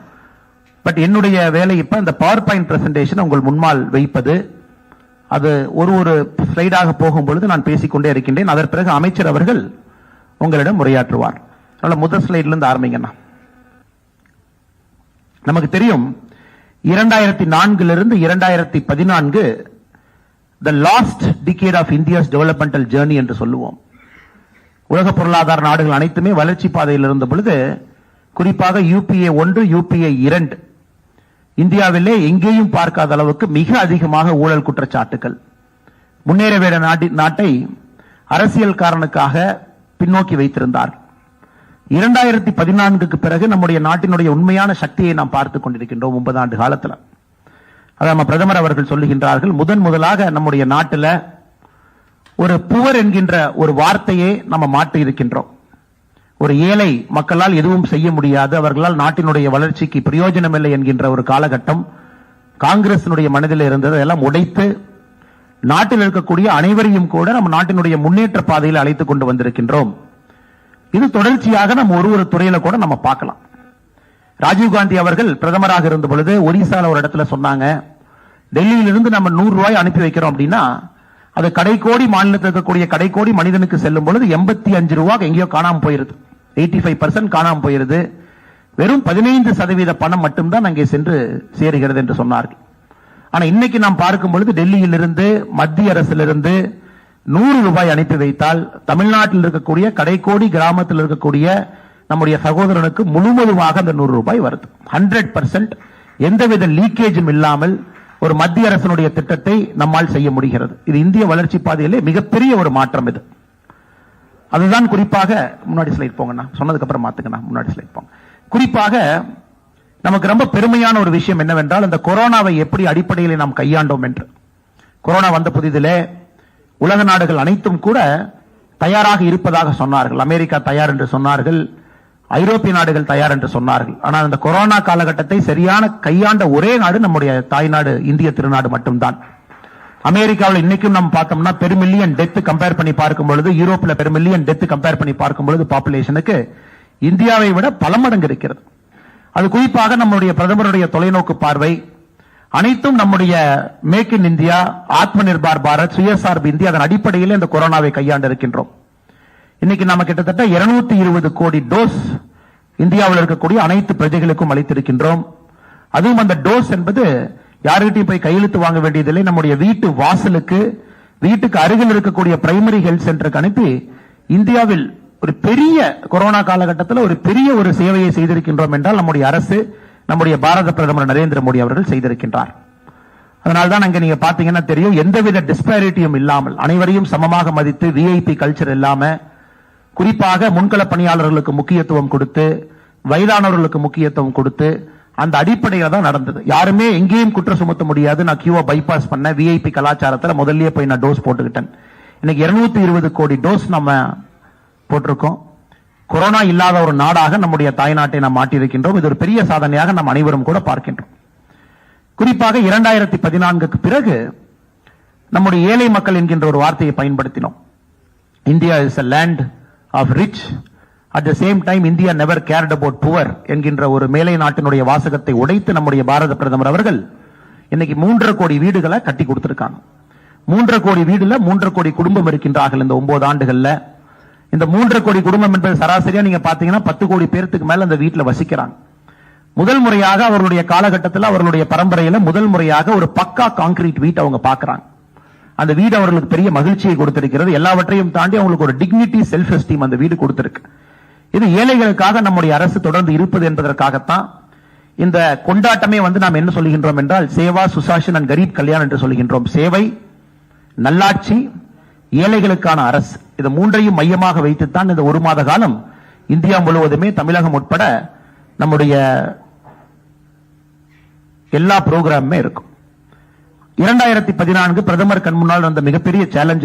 பட் என்னுடைய வேலை இப்ப இந்த பவர் பாயிண்ட் பிரசன்டேஷன் உங்கள் முன்னால் வைப்பது. அது ஒரு ஸ்லைடாக போகும்பொழுது நான் பேசிக்கொண்டே இருக்கின்றேன். அதன் பிறகு அமைச்சர் அவர்கள் உங்களிடம் உரையாற்றுவார். அதனால முதல் ஸ்லைட்ல இருந்து ஆரம்பிங்கண்ணா. நமக்கு தெரியும் 2004 2014 the last decade of India's developmental journey என்று சொல்லுவோம். உலக பொருளாதார நாடுகள் அனைத்துமே வளர்ச்சி பாதையில் இருந்த பொழுது, குறிப்பாக யூபிஏ 1, யூபிஏ 2 இந்தியாவிலே எங்கேயும் பார்க்காத அளவுக்கு மிக அதிகமாக ஊழல் குற்றச்சாட்டுகள், முன்னேற வேண்டிய நாட்டை அரசியல் காரணக்காக பின்னோக்கி வைத்திருந்தார். 2014க்கு பிறகு நம்முடைய நாட்டினுடைய உண்மையான சக்தியை நாம் பார்த்துக் கொண்டிருக்கின்றோம். 9 ஆண்டு காலத்தில் அதை நம்ம பிரதமர் அவர்கள் சொல்லுகின்றார்கள். முதலாக நம்முடைய நாட்டில் ஒரு புவர் என்கின்ற ஒரு வார்த்தையை நம்ம மாற்றி இருக்கின்றோம். ஒரு ஏழை மக்களால் எதுவும் செய்ய முடியாது, அவர்களால் நாட்டினுடைய வளர்ச்சிக்கு பிரயோஜனம் இல்லை என்கின்ற ஒரு காலகட்டம் காங்கிரசினுடைய மனதில் இருந்தது. அதெல்லாம் உடைத்து நாட்டில் இருக்கக்கூடிய அனைவரையும் கூட நம்ம நாட்டினுடைய முன்னேற்ற பாதையில் அழைத்துக் கொண்டு வந்திருக்கின்றோம். இது தொடர்ச்சியாக நம்ம ஒரு துறையில கூட நம்ம பார்க்கலாம். ராஜீவ்காந்தி அவர்கள் பிரதமராக இருந்த பொழுது ஒரிசால ஒரு இடத்துல சொன்னாங்க, டெல்லியிலிருந்து நம்ம 100 ரூபாய் அனுப்பி வைக்கிறோம் அப்படின்னா அது கடைக்கோடி மாநிலத்தில் இருக்கக்கூடிய கடைக்கோடி மனிதனுக்கு செல்லும் பொழுது 85 ரூபாய் எங்கேயோ காணாம போயிருது. 85% காணாம போயிருது. வெறும் 15% பணம் மட்டும்தான் அங்கே சென்று சேருகிறது என்று சொன்னார்கள். ஆனா இன்னைக்கு நாம் பார்க்கும் பொழுது டெல்லியிலிருந்து, மத்திய அரசிலிருந்து 100 ரூபாய் அனுப்பி வைத்தால் தமிழ்நாட்டில் இருக்கக்கூடிய கடைக்கோடி கிராமத்தில் இருக்கக்கூடிய நம்முடைய சகோதரனுக்கு முழுவதுமாக அந்த 100 ரூபாய் வருது. 100% எந்தவித லீக்கேஜும் இல்லாமல் ஒரு மத்திய அரசினுடைய திட்டத்தை நம்மால் செய்ய முடிகிறது. இது இந்திய வளர்ச்சி பாதையிலே மிகப்பெரிய ஒரு மாற்றம். இது அதுதான் குறிப்பாக முன்னாடி ஸ்லைட் போங்கண்ணா, சொன்னதுக்கு அப்புறம் மாத்துக்கண்ணா, முன்னாடி ஸ்லைட் போங்க. குறிப்பாக நமக்கு ரொம்ப பெருமையான ஒரு விஷயம் என்னவென்றால், இந்த கொரோனாவை எப்படி அடிப்படையில் நாம் கையாண்டோம் என்று. கொரோனா வந்த புதிதிலே உலக நாடுகள் அனைத்தும் கூட தயாராக இருப்பதாக சொன்னார்கள். அமெரிக்கா தயார் என்று சொன்னார்கள், ஐரோப்பிய நாடுகள் தயார் என்று சொன்னார்கள். ஆனால் இந்த கொரோனா காலகட்டத்தை சரியான கையாண்ட ஒரே நாடு நம்முடைய தாய்நாடு இந்திய திருநாடு மட்டும்தான். அமெரிக்காவில் இன்னைக்கும் நம்ம பார்த்தோம்னா பெருமில்லியன் டெத் கம்பேர் பண்ணி பார்க்கும் பொழுது, யூரோப்ல பெருமில்லியன் டெத் கம்பேர் பண்ணி பார்க்கும் பொழுது பாப்புலேஷனுக்கு இந்தியாவை விட பல மடங்கு இருக்கிறது. அது குறிப்பாக நம்முடைய பிரதமருடைய தொலைநோக்கு பார்வை அனைத்தும் நம்முடைய மேக் இன் இந்தியா, ஆத்ம நிர்பார் பாரத், சுயசார்பு இந்தியா, அதன் அடிப்படையில் இந்த கொரோனாவை கையாண்டு இருக்கின்றோம். இன்னைக்கு நாம கிட்டத்தட்ட 220 கோடி டோஸ் இந்தியாவில் இருக்கக்கூடிய அனைத்து பிரஜைகளுக்கும் அளித்திருக்கின்றோம். அதுவும் அந்த டோஸ் என்பது யாருகிட்டையும் போய் கையெழுத்து வாங்க வேண்டியதில்லை. நம்முடைய வீட்டு வாசலுக்கு, வீட்டுக்கு அருகில் இருக்கக்கூடிய பிரைமரி ஹெல்த் சென்டருக்கு அனுப்பி இந்தியாவில் ஒரு பெரிய கொரோனா காலகட்டத்தில் ஒரு பெரிய ஒரு சேவையை செய்திருக்கின்றோம் என்றால் நம்முடைய அரசு, நம்முடைய பாரத பிரதமர் நரேந்திர மோடி அவர்கள் செய்திருக்கின்றார். அதனால்தான் அங்க நீங்க பாத்தீங்கன்னா தெரியும், எந்தவித டிஸ்பாரிட்டியும் இல்லாமல் அனைவரையும் சமமாக மதித்து, விஐபி கல்ச்சர் இல்லாம, குறிப்பாக முன்கள பணியாளர்களுக்கு முக்கியத்துவம் கொடுத்து, வயதானவர்களுக்கு முக்கியத்துவம் கொடுத்து, அந்த அடிப்படையில தான் நடந்தது. யாருமே எங்கேயும் குற்றம் சுமத்த முடியாது. நான் கியூவை பைபாஸ் பண்ண விஐபி கலாச்சாரத்துல முதல்லயே போய் நான் டோஸ் போட்டுக்கிட்டேன். இன்னைக்கு 220 கோடி டோஸ் நம்ம போட்டிருக்கோம். கொரோனா இல்லாத ஒரு நாடாக நம்முடைய தாய்நாட்டை நாம் மாற்றியிருக்கின்றோம். இது ஒரு பெரிய சாதனையாக நாம் அனைவரும் கூட பார்க்கின்றோம். குறிப்பாக 2014க்கு பிறகு நம்முடைய ஏழை மக்கள் என்கின்ற ஒரு வார்த்தையை பயன்படுத்தினோம். India is a land of rich. at the same time India never cared about poor என்கின்ற ஒரு மேலை நாட்டினுடைய வாசகத்தை உடைத்து நம்முடைய பாரத பிரதமர் அவர்கள் இன்னைக்கு 3.5 கோடி வீடுகளை கட்டி கொடுத்திருக்காங்க. 3.5 கோடி வீடுல 3.5 கோடி குடும்பம் இருக்கின்றார்கள். இந்த 9 ஆண்டுகள்ல இந்த 3.5 கோடி குடும்பம் என்பது சராசரியா நீங்க பாத்தீங்கன்னா 10 கோடி பேருக்கு மேல அந்த வீட்டுல வசிக்கிறாங்க. முதல் முறையாக அவர்களுடைய காலகட்டத்தில் அவர்களுடைய பரம்பரையில முதல் முறையாக ஒரு பக்கா கான்கிரீட் வீட்டை அவங்க பாக்குறாங்க. அந்த வீடு அவர்களுக்கு பெரிய மகிழ்ச்சியை கொடுத்திருக்கிறது. எல்லாவற்றையும் தாண்டி அவங்களுக்கு ஒரு டிக்னிட்டி, செல்ஃப் எஸ்டீம் அந்த வீடு கொடுத்திருக்கு. இது ஏழைகளுக்காக நம்முடைய அரசு தொடர்ந்து இருப்பது என்பதற்காகத்தான் இந்த கொண்டாட்டமே நாம் என்ன சொல்லுகின்றோம் என்றால் சேவா, சுசாசன் அண்ட் கரீப் கல்யாண் என்று சொல்லுகின்றோம். சேவை, நல்லாட்சி, ஏழைகளுக்கான அரசு, இது மூன்றையும் மையமாக வைத்துத்தான் இந்த ஒரு மாத காலம் இந்தியா முழுவதுமே தமிழகம் உட்பட நம்முடைய எல்லா புரோகிராமுமே இருக்கும். 2014 பிரதமர் கண் முன்னால் இருந்த மிகப்பெரிய சேலஞ்ச்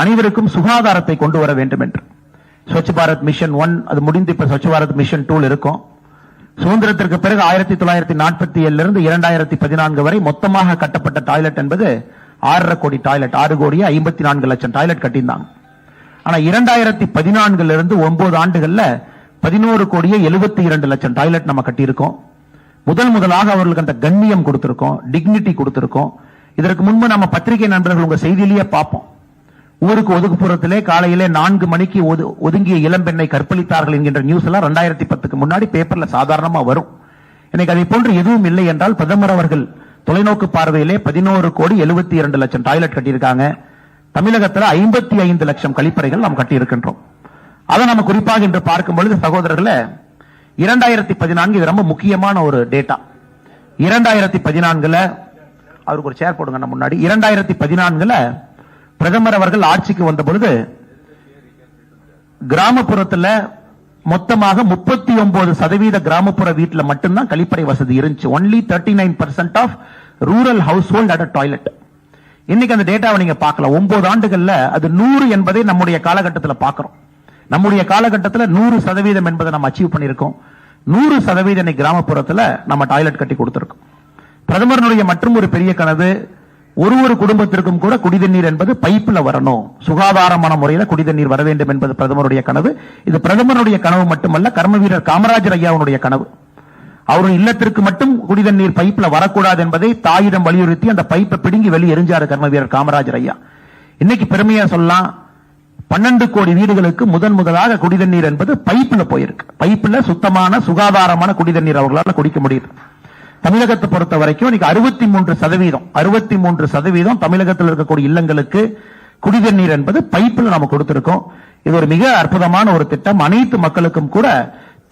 அனைவருக்கும் சுகாதாரத்தை கொண்டு வர வேண்டும் என்று. ஸ்வச் பாரத் மிஷன் 1 அது முடிந்து இப்ப ஸ்வச் பாரத் மிஷன் 2 இருக்கும். சுதந்திரத்திற்கு பிறகு 1947 இருந்து 2014 வரை மொத்தமாக கட்டப்பட்ட டாய்லெட் என்பது 6.5 கோடி டாய்லெட், 6 கோடியே 54 லட்சம் டாய்லெட் கட்டியிருந்தாங்க. ஆனா 2014 இருந்து 9 ஆண்டுகள்ல 11 கோடியே 72 லட்சம் டாய்லெட் நம்ம கட்டியிருக்கோம். முதலாக அவர்களுக்கு அந்த கண்ணியம் கொடுத்திருக்கோம், டிக்னிட்டி கொடுத்திருக்கோம். இதற்கு முன்பு நம்ம பத்திரிகை நண்பர்கள் உங்க செய்தியிலேயே பார்ப்போம். ஊருக்கு ஒதுக்குப்புறத்திலே காலையிலே 4 மணிக்கு ஒதுங்கிய இளம்பெண்ணை கற்பழித்தார்கள் என்கின்ற நியூஸ் எல்லாம் 2010க்கு முன்னாடி பேப்பர்ல சாதாரணமா வரும். இன்னைக்கு அதை போன்று எதுவும் இல்லை என்றால் பிரதமர் அவர்கள் தொலைநோக்கு பார்வையிலே 11 கோடி 72 லட்சம் டாய்லெட் கட்டியிருக்காங்க. தமிழகத்தில் 55 லட்சம் கழிப்பறைகள் நாம் கட்டியிருக்கின்றோம். அதை நம்ம குறிப்பாக இன்று பார்க்கும் பொழுது சகோதரர்களே 2014 இது ரொம்ப முக்கியமான ஒரு டேட்டா. 2014 அவருக்கு ஒரு சேர் போடுங்க நம்ம முன்னாடி. 2014 பிரதமர் அவர்கள் ஆட்சிக்கு வந்த பொழுது கிராமப்புறத்தில் மொத்தமாக 39% கிராமப்புற வீட்டில் மட்டும்தான் கழிப்பறை வசதி இருந்துச்சு. only 39% of rural household at toilet. இன்னைக்கு அந்த டேட்டாவை நீங்க பார்க்கலாம். 9 ஆண்டுகள்ல அது 100 என்பதை நம்முடைய காலகட்டத்தில் பார்க்கிறோம். நம்முடைய காலகட்டத்தில் 100% என்பதை நம்ம அச்சீவ் பண்ணியிருக்கோம். 100% கிராமப்புறத்தில் நம்ம டாய்லெட் கட்டி கொடுத்திருக்கோம். பிரதமருடைய மற்றும் ஒரு பெரிய கனவு, ஒரு குடும்பத்திற்கும் கூட குடிதண்ணீர் என்பது பைப்பில் வரணும், சுகாதாரமான முறையில் குடிதண்ணீர் வர வேண்டும் என்பது பிரதமருடைய கனவு. இது பிரதமருடைய கனவு மட்டுமல்ல, கர்ம வீரர் காமராஜர் ஐயாவுடைய கனவு. அவருடைய இல்லத்திற்கு மட்டும் குடிதண்ணீர் பைப்பில் வரக்கூடாது என்பதை தாயிடம் வலியுறுத்தி அந்த பைப்பை பிடுங்கி வெளியே எரிஞ்சாரு கர்ம வீரர் காமராஜர் ஐயா. இன்னைக்கு பெருமையா சொல்லலாம், 12 கோடி வீடுகளுக்கு முதலாக குடிதண்ணீர் என்பது பைப்பில் போயிருக்கு. பைப்பில் சுத்தமான சுகாதாரமான குடிதண்ணீர் அவர்களால் குடிக்க முடியுது. தமிழகத்தை பொறுத்த வரைக்கும் 63% தமிழகத்தில் இருக்கக்கூடிய இல்லங்களுக்கு குடிதண்ணீர் என்பது பைப்பில் நாம கொடுத்திருக்கோம். இது ஒரு மிக அற்புதமான ஒரு திட்டம். அனைத்து மக்களுக்கும் கூட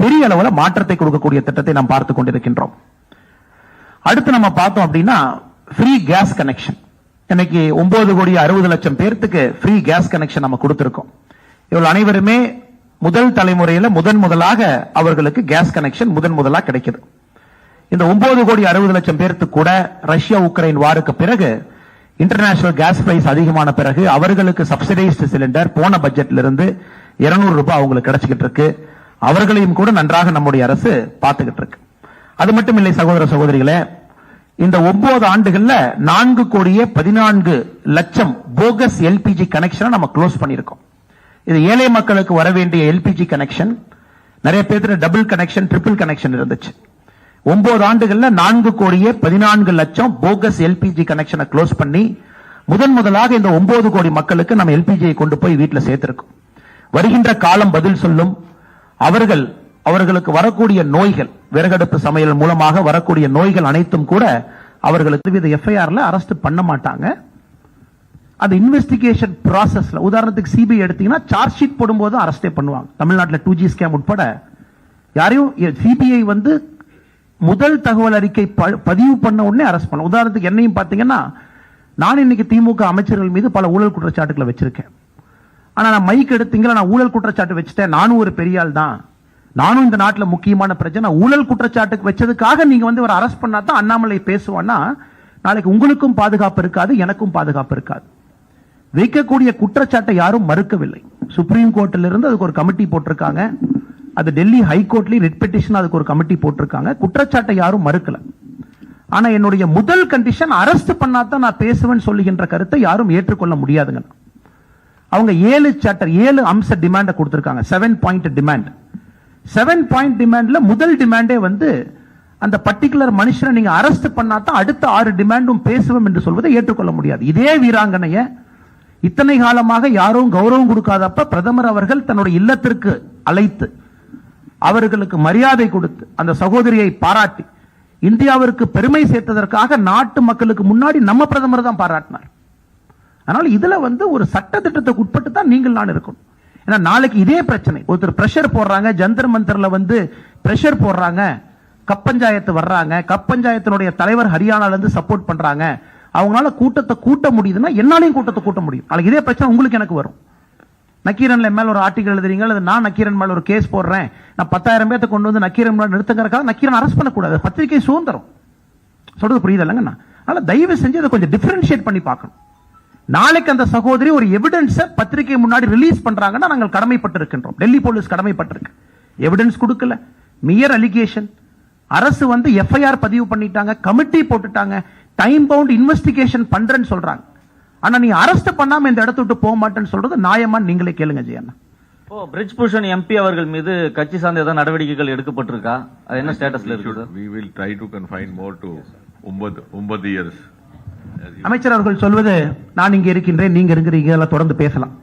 பெரிய அளவில் மாற்றத்தை கொடுக்கக்கூடிய திட்டத்தை நாம் பார்த்துக் கொண்டிருக்கின்றோம். அடுத்து நம்ம பார்த்தோம் அப்படின்னா ஃப்ரீ கேஸ் கனெக்ஷன். இன்னைக்கு 9 கோடி 60 லட்சம் பேருக்கு ஃப்ரீ கேஸ் கனெக்ஷன் நம்ம கொடுத்திருக்கோம். இவர்கள் அனைவருமே முதல் தலைமுறையில முதலாக அவர்களுக்கு கேஸ் கனெக்ஷன் முதலாக கிடைக்குது. இந்த 9 கோடி 60 லட்சம் பேருக்கு கூட ரஷ்யா உக்ரைன் வாருக்கு பிறகு இன்டர்நேஷனல் கேஸ் பிரைஸ் அதிகமான பிறகு அவர்களுக்கு சப்சிடைஸ்டு சிலிண்டர் போன பட்ஜெட்ல இருந்து 200 ரூபாய் அவங்களுக்கு கிடைச்சிட்டு இருக்கு. அவர்களையும் கூட நன்றாக நம்முடைய அரசு பார்த்துக்கிட்டு இருக்கு. அது மட்டும் இல்லை சகோதர சகோதரிகளே, இந்த 9 ஆண்டுகள்ல 4 கோடியே 14 லட்சம் போகஸ் எல்பிஜி கனெக்ஷன் நம்ம க்ளோஸ் பண்ணிருக்கோம். இது ஏழை மக்களுக்கு வர வேண்டிய எல்பிஜி கனெக்ஷன். நிறைய பேருக்கு டபுள் கனெக்ஷன், ட்ரிபிள் கனெக்ஷன் இருந்துச்சு. 9 ஆண்டுகள்ல 4 கோடியே 14 லட்சம் போகஸ் எல்பிஜி கனெக்ஷனை க்ளோஸ் பண்ணி முதலாக இந்த 9 கோடி மக்களுக்கு நம்ம எல்பிஜியை கொண்டு போய் வீட்டில் சேர்த்திருக்கோம். வருகின்ற காலம் பதில் சொல்லும். அவர்களுக்கு வரக்கூடிய நோய்கள், விறகடுப்பு சமையல் மூலமாக வரக்கூடிய நோய்கள் அனைத்தும் கூட அவர்களுக்கு எஃப்ஐஆர்ல அரெஸ்ட் பண்ண மாட்டாங்க. அது இன்வெஸ்டிகேஷன் ப்ராசஸ்ல, உதாரணத்துக்கு சிபிஐ எடுத்தீங்கன்னா சார்ஜ் ஷீட் போடும்போது அரெஸ்டே பண்ணுவாங்க. தமிழ்நாட்டில் 2G ஸ்கேம் உட்பட யாரையும் சிபிஐ முதல் தகவல் அறிக்கை பதிவு பண்ண உடனே அரெஸ்ட் பண்ண. உதாரணத்துக்கு என்னையும் பாத்தீங்கன்னா, நான் இன்னைக்கு திமுக அமைச்சர்கள் மீது பல ஊழல் குற்றச்சாட்டுகளை வச்சிருக்கேன். ஆனா நான் மைக் எடுத்தீங்களா, நான் ஊழல் குற்றச்சாட்டு வச்சுட்டேன், நானும் ஒரு பெரிய ஆள் தான், நானும் இந்த நாட்டில் முக்கியமான பிரச்சனை ஊழல் குற்றச்சாட்டுக்கு வச்சதுக்காக நீங்க வந்து ஒரு அரெஸ்ட் பண்ணா தான் அண்ணாமலை பேசுவான்னா நாளைக்கு உங்களுக்கும் பாதுகாப்பு இருக்காது, எனக்கும் பாதுகாப்பு இருக்காது. வைக்கக்கூடிய குற்றச்சாட்டை யாரும் மறுக்கவில்லை. சுப்ரீம் கோர்ட்டில் இருந்து அதுக்கு ஒரு கமிட்டி போட்டிருக்காங்க, அது டெல்லி ஹைகோர்ட்லயும் ரிட் பெட்டிஷன் அதுக்கு ஒரு கமிட்டி போட்டிருக்காங்க. குற்றச்சாட்டை யாரும் மறுக்கல. ஆனா என்னுடைய முதல் கண்டிஷன் அரெஸ்ட் பண்ணாதான் நான் பேசுவேன் சொல்லுகின்ற கருத்தை யாரும் ஏற்றுக்கொள்ள முடியாதுங்க. அவங்க 7 அம்ச டிமாண்ட கொடுத்திருக்காங்க. 7 பாயிண்ட் டிமாண்ட். 7 பாயிண்ட் டிமாண்ட்ல முதல் டிமாண்டே வந்து அந்த பர்டிகுலர் மனுஷனை நீங்க அரெஸ்ட் பண்ணாதான் அடுத்த 6 டிமாண்டும் பேசுவோம் என்று சொல்வதை ஏற்றுக்கொள்ள முடியாது. இதே வீராங்கனைய இத்தனை காலமாக யாரும் கௌரவம் கொடுக்காதப்ப பிரதமர் அவர்கள் தன்னுடைய இல்லத்திற்கு அழைத்து அவர்களுக்கு மரியாதை கொடுத்து அந்த சகோதரியை பாராட்டி இந்தியாவிற்கு பெருமை சேர்த்ததற்காக நாட்டு மக்களுக்கு முன்னாடி நம்ம பிரதமர் தான் பாராட்டினார். அதனால இதுல வந்து ஒரு சட்ட திட்டத்துக்கு உட்பட்டு தான் நீங்கள் நான் இருக்கணும். ஏன்னா நாளைக்கு இதே பிரச்சனை ஒருத்தர் பிரஷர் போடுறாங்க, ஜந்தர் மந்தர்ல வந்து பிரஷர் போடுறாங்க, கப் பஞ்சாயத்து வர்றாங்க, கப் பஞ்சாயத்தினுடைய தலைவர் ஹரியானால இருந்து சப்போர்ட் பண்றாங்க, அவங்களால கூட்டத்தை கூட்ட முடியுதுன்னா என்னாலையும் கூட்டத்தை கூட்ட முடியும். நாளைக்கு இதே பிரச்சனை உங்களுக்கு எனக்கு வரும். நக்கீரன்ல மேல ஒரு ஆர்டிகல் எழுதுறீங்க, நான் நக்கீரன் மேல ஒரு கேஸ் போடுறேன், நான் 10,000 பேர்த்த கொண்டு வந்து நக்கீரன் மேல நிறுத்துங்கிறக்காக நக்கீரன் அரெஸ்ட் பண்ணக்கூடாது. பத்திரிகை சுதந்திரம் சொல்றது புரியுது இல்லைங்க. அதனால தயவு செஞ்சு அதை கொஞ்சம் டிஃபரன்ஷியேட் பண்ணி பார்க்கணும். நாளைக்கு அந்த சகோதரி ஒரு எவிடன்ஸ் பத்திரிகை முன்னாடி ரிலீஸ் பண்றாங்கன்னா நாங்கள் கடமைப்பட்டு இருக்கின்றோம். டெல்லி போலீஸ் கடமைப்பட்டிருக்கு. எவிடன்ஸ் கொடுக்கல, மியர் அலிகேஷன். அரசு வந்து எஃப்ஐஆர் பதிவு பண்ணிட்டாங்க, கமிட்டி போட்டுட்டாங்க, டைம் பவுண்ட் இன்வெஸ்டிகேஷன் பண்றேன்னு சொல்றாங்க. ஆனா நீ அரெஸ்ட் பண்ணாம இந்த இடத்த விட்டு போக மாட்டேன்னு சொல்றது நியாயமா? நீங்களே கேளுங்க ஜெயண்ணா. பிரிட்ஜ் பூஷன் எம்பி அவர்கள் மீது கட்சி சார்ந்த ஏதாவது நடவடிக்கைகள் எடுக்கப்பட்டிருக்கா? அது என்ன ஸ்டேட்டஸ்ல இருக்கு? We will try to confine more to 9 years. அமைச்சர் அவர்கள் சொல்வது நான் இங்க இருக்கின்றேன், நீங்க இருக்கிறீங்க, எல்லாம் தொடர்ந்து பேசலாம்.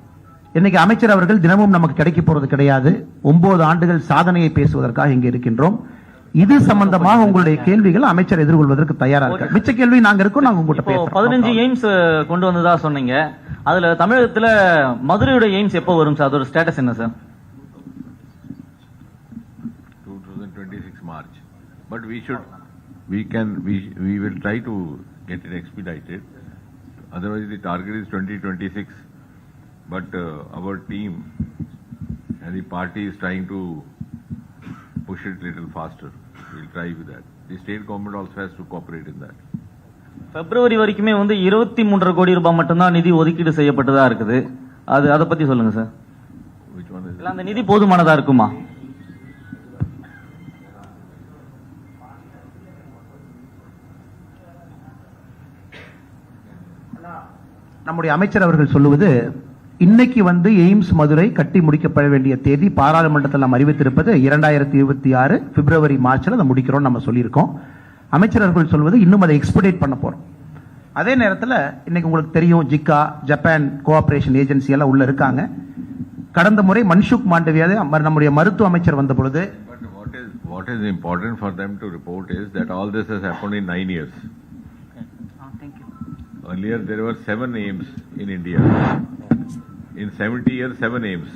இன்னைக்கு அமைச்சர் அவர்கள் தினமும் நமக்கு கிடைக்க போறது கிடையாது. 9 ஆண்டுகள் சாதனையை பேசுவதற்காக இங்க இருக்கின்றோம். இது சம்பந்தமாக உங்களுடைய கேள்விகள் அமைச்சர் எதிர்கொள்வதற்கு தயாரா இருக்கார். மிச்ச கேள்வி நாங்க இருக்கோம், நாங்க உங்ககிட்ட பேசுறோம். 15 எய்ம்ஸ் கொண்டு வந்ததா சொன்னீங்க. அதுல தமிழகத்துல மதுரையோட எய்ம்ஸ் எப்போ வரும் சார்? அதோட ஸ்டேட்டஸ் என்ன sir? 2026 March. But we will try to get it expedited. Otherwise the target is 2026. But our team and the party is trying to push it little faster. We'll try with that. The state government also has to cooperate in that. பிப்ரவரி வரைக்குமே வந்து 23.5 கோடி ரூபாய் மட்டும்தான் நிதி ஒதுக்கீடு செய்யப்பட்டதா இருக்குது. அதை பத்தி சொல்லுங்க sir. Which one is it? அந்த நிதி போதுமானதா இருக்குமா? நம்முடைய அமைச்சர் அவர்கள் சொல்லுவது இன்னைக்கு வந்து எய்ம்ஸ் மதுரை கட்டி முடிக்கப்பட வேண்டிய தேதி பாராளுமன்றத்தில் நாம் அறிவித்திருப்பது 2026 பிப்ரவரி மார்ச்ல அதை முடிக்கிறோம் நம்ம சொல்லியிருக்கோம். அமைச்சர் அவர்கள் சொல்வது இன்னும் அதை எக்ஸ்பெடிட் பண்ண போறோம். அதே நேரத்தில் இன்னைக்கு உங்களுக்கு தெரியும் ஜிக்கா ஜப்பான் கோஆபரேஷன் ஏஜென்சி எல்லாம் உள்ள இருக்காங்க. கடந்த முறை மன்சுக் மாண்டவியா நம்முடைய மருத்துவ அமைச்சர் வந்த பொழுது what is important for them to report is that all this has happened in 9 years. Earlier there were 7 aims in India. In 70 years 7 aims.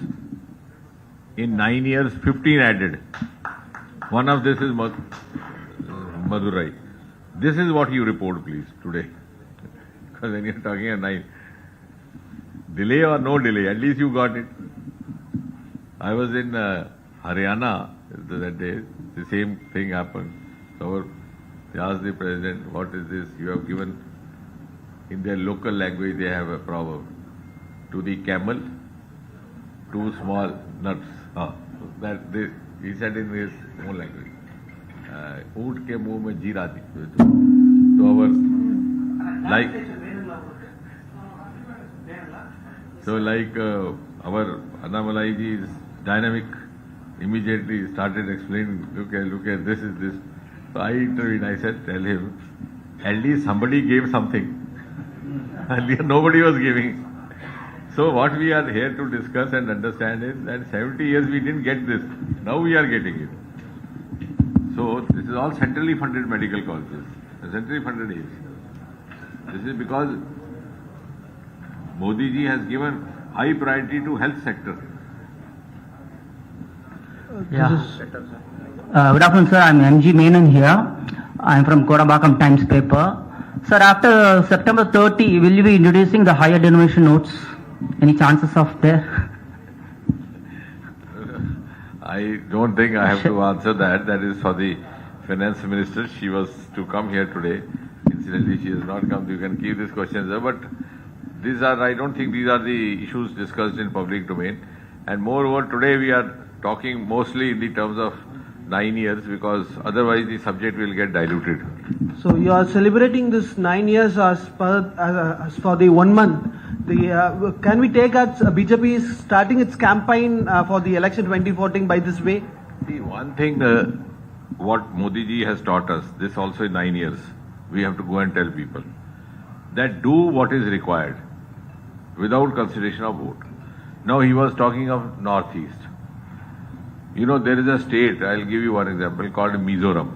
In 9 years 15 added. One of this is Madurai. This is what you report please today. Because when you're talking at 9, delay or no delay, at least you got it. I was in Haryana that day, the same thing happened. So they asked the president, what is this? You have given, in their local language they have a proverb, to the camel, 2 small nuts. He said in his own language. ऊंट के मुंह में जीरा दी. So our our Annamalai ji is dynamic. Immediately started explaining. Look at this is this. So I intervened. I said, tell him, at least somebody gave something. Earlier nobody was giving. So what we are here to discuss and understand is that 70 years we didn't get this. Now we are getting it. So this is all centrally funded medical colleges, centrally funded aims. This is because Modi ji has given high priority to health sector. Yeah. Good afternoon, sir. I'm MG Menon here. I'm from Kodambakam Times paper. Sir, after September 30, will you be introducing the higher denomination notes? Any chances of there? I don't think I have to answer that. That is for the finance minister. She was to come here today. Incidentally, she has not come. You can keep this question there. But these are, I don't think these are the issues discussed in public domain. And moreover, today we are talking mostly in the terms of 9 years, because otherwise the subject will get diluted. So you are celebrating this 9 years as for the 1 month. Can we take as BJP is starting its campaign for the election 2014 by this way? See, one thing, what Modi ji has taught us, this also in 9 years, we have to go and tell people that do what is required without consideration of vote. Now he was talking of Northeast. You know, there is a state, I'll give you one example, called Mizoram.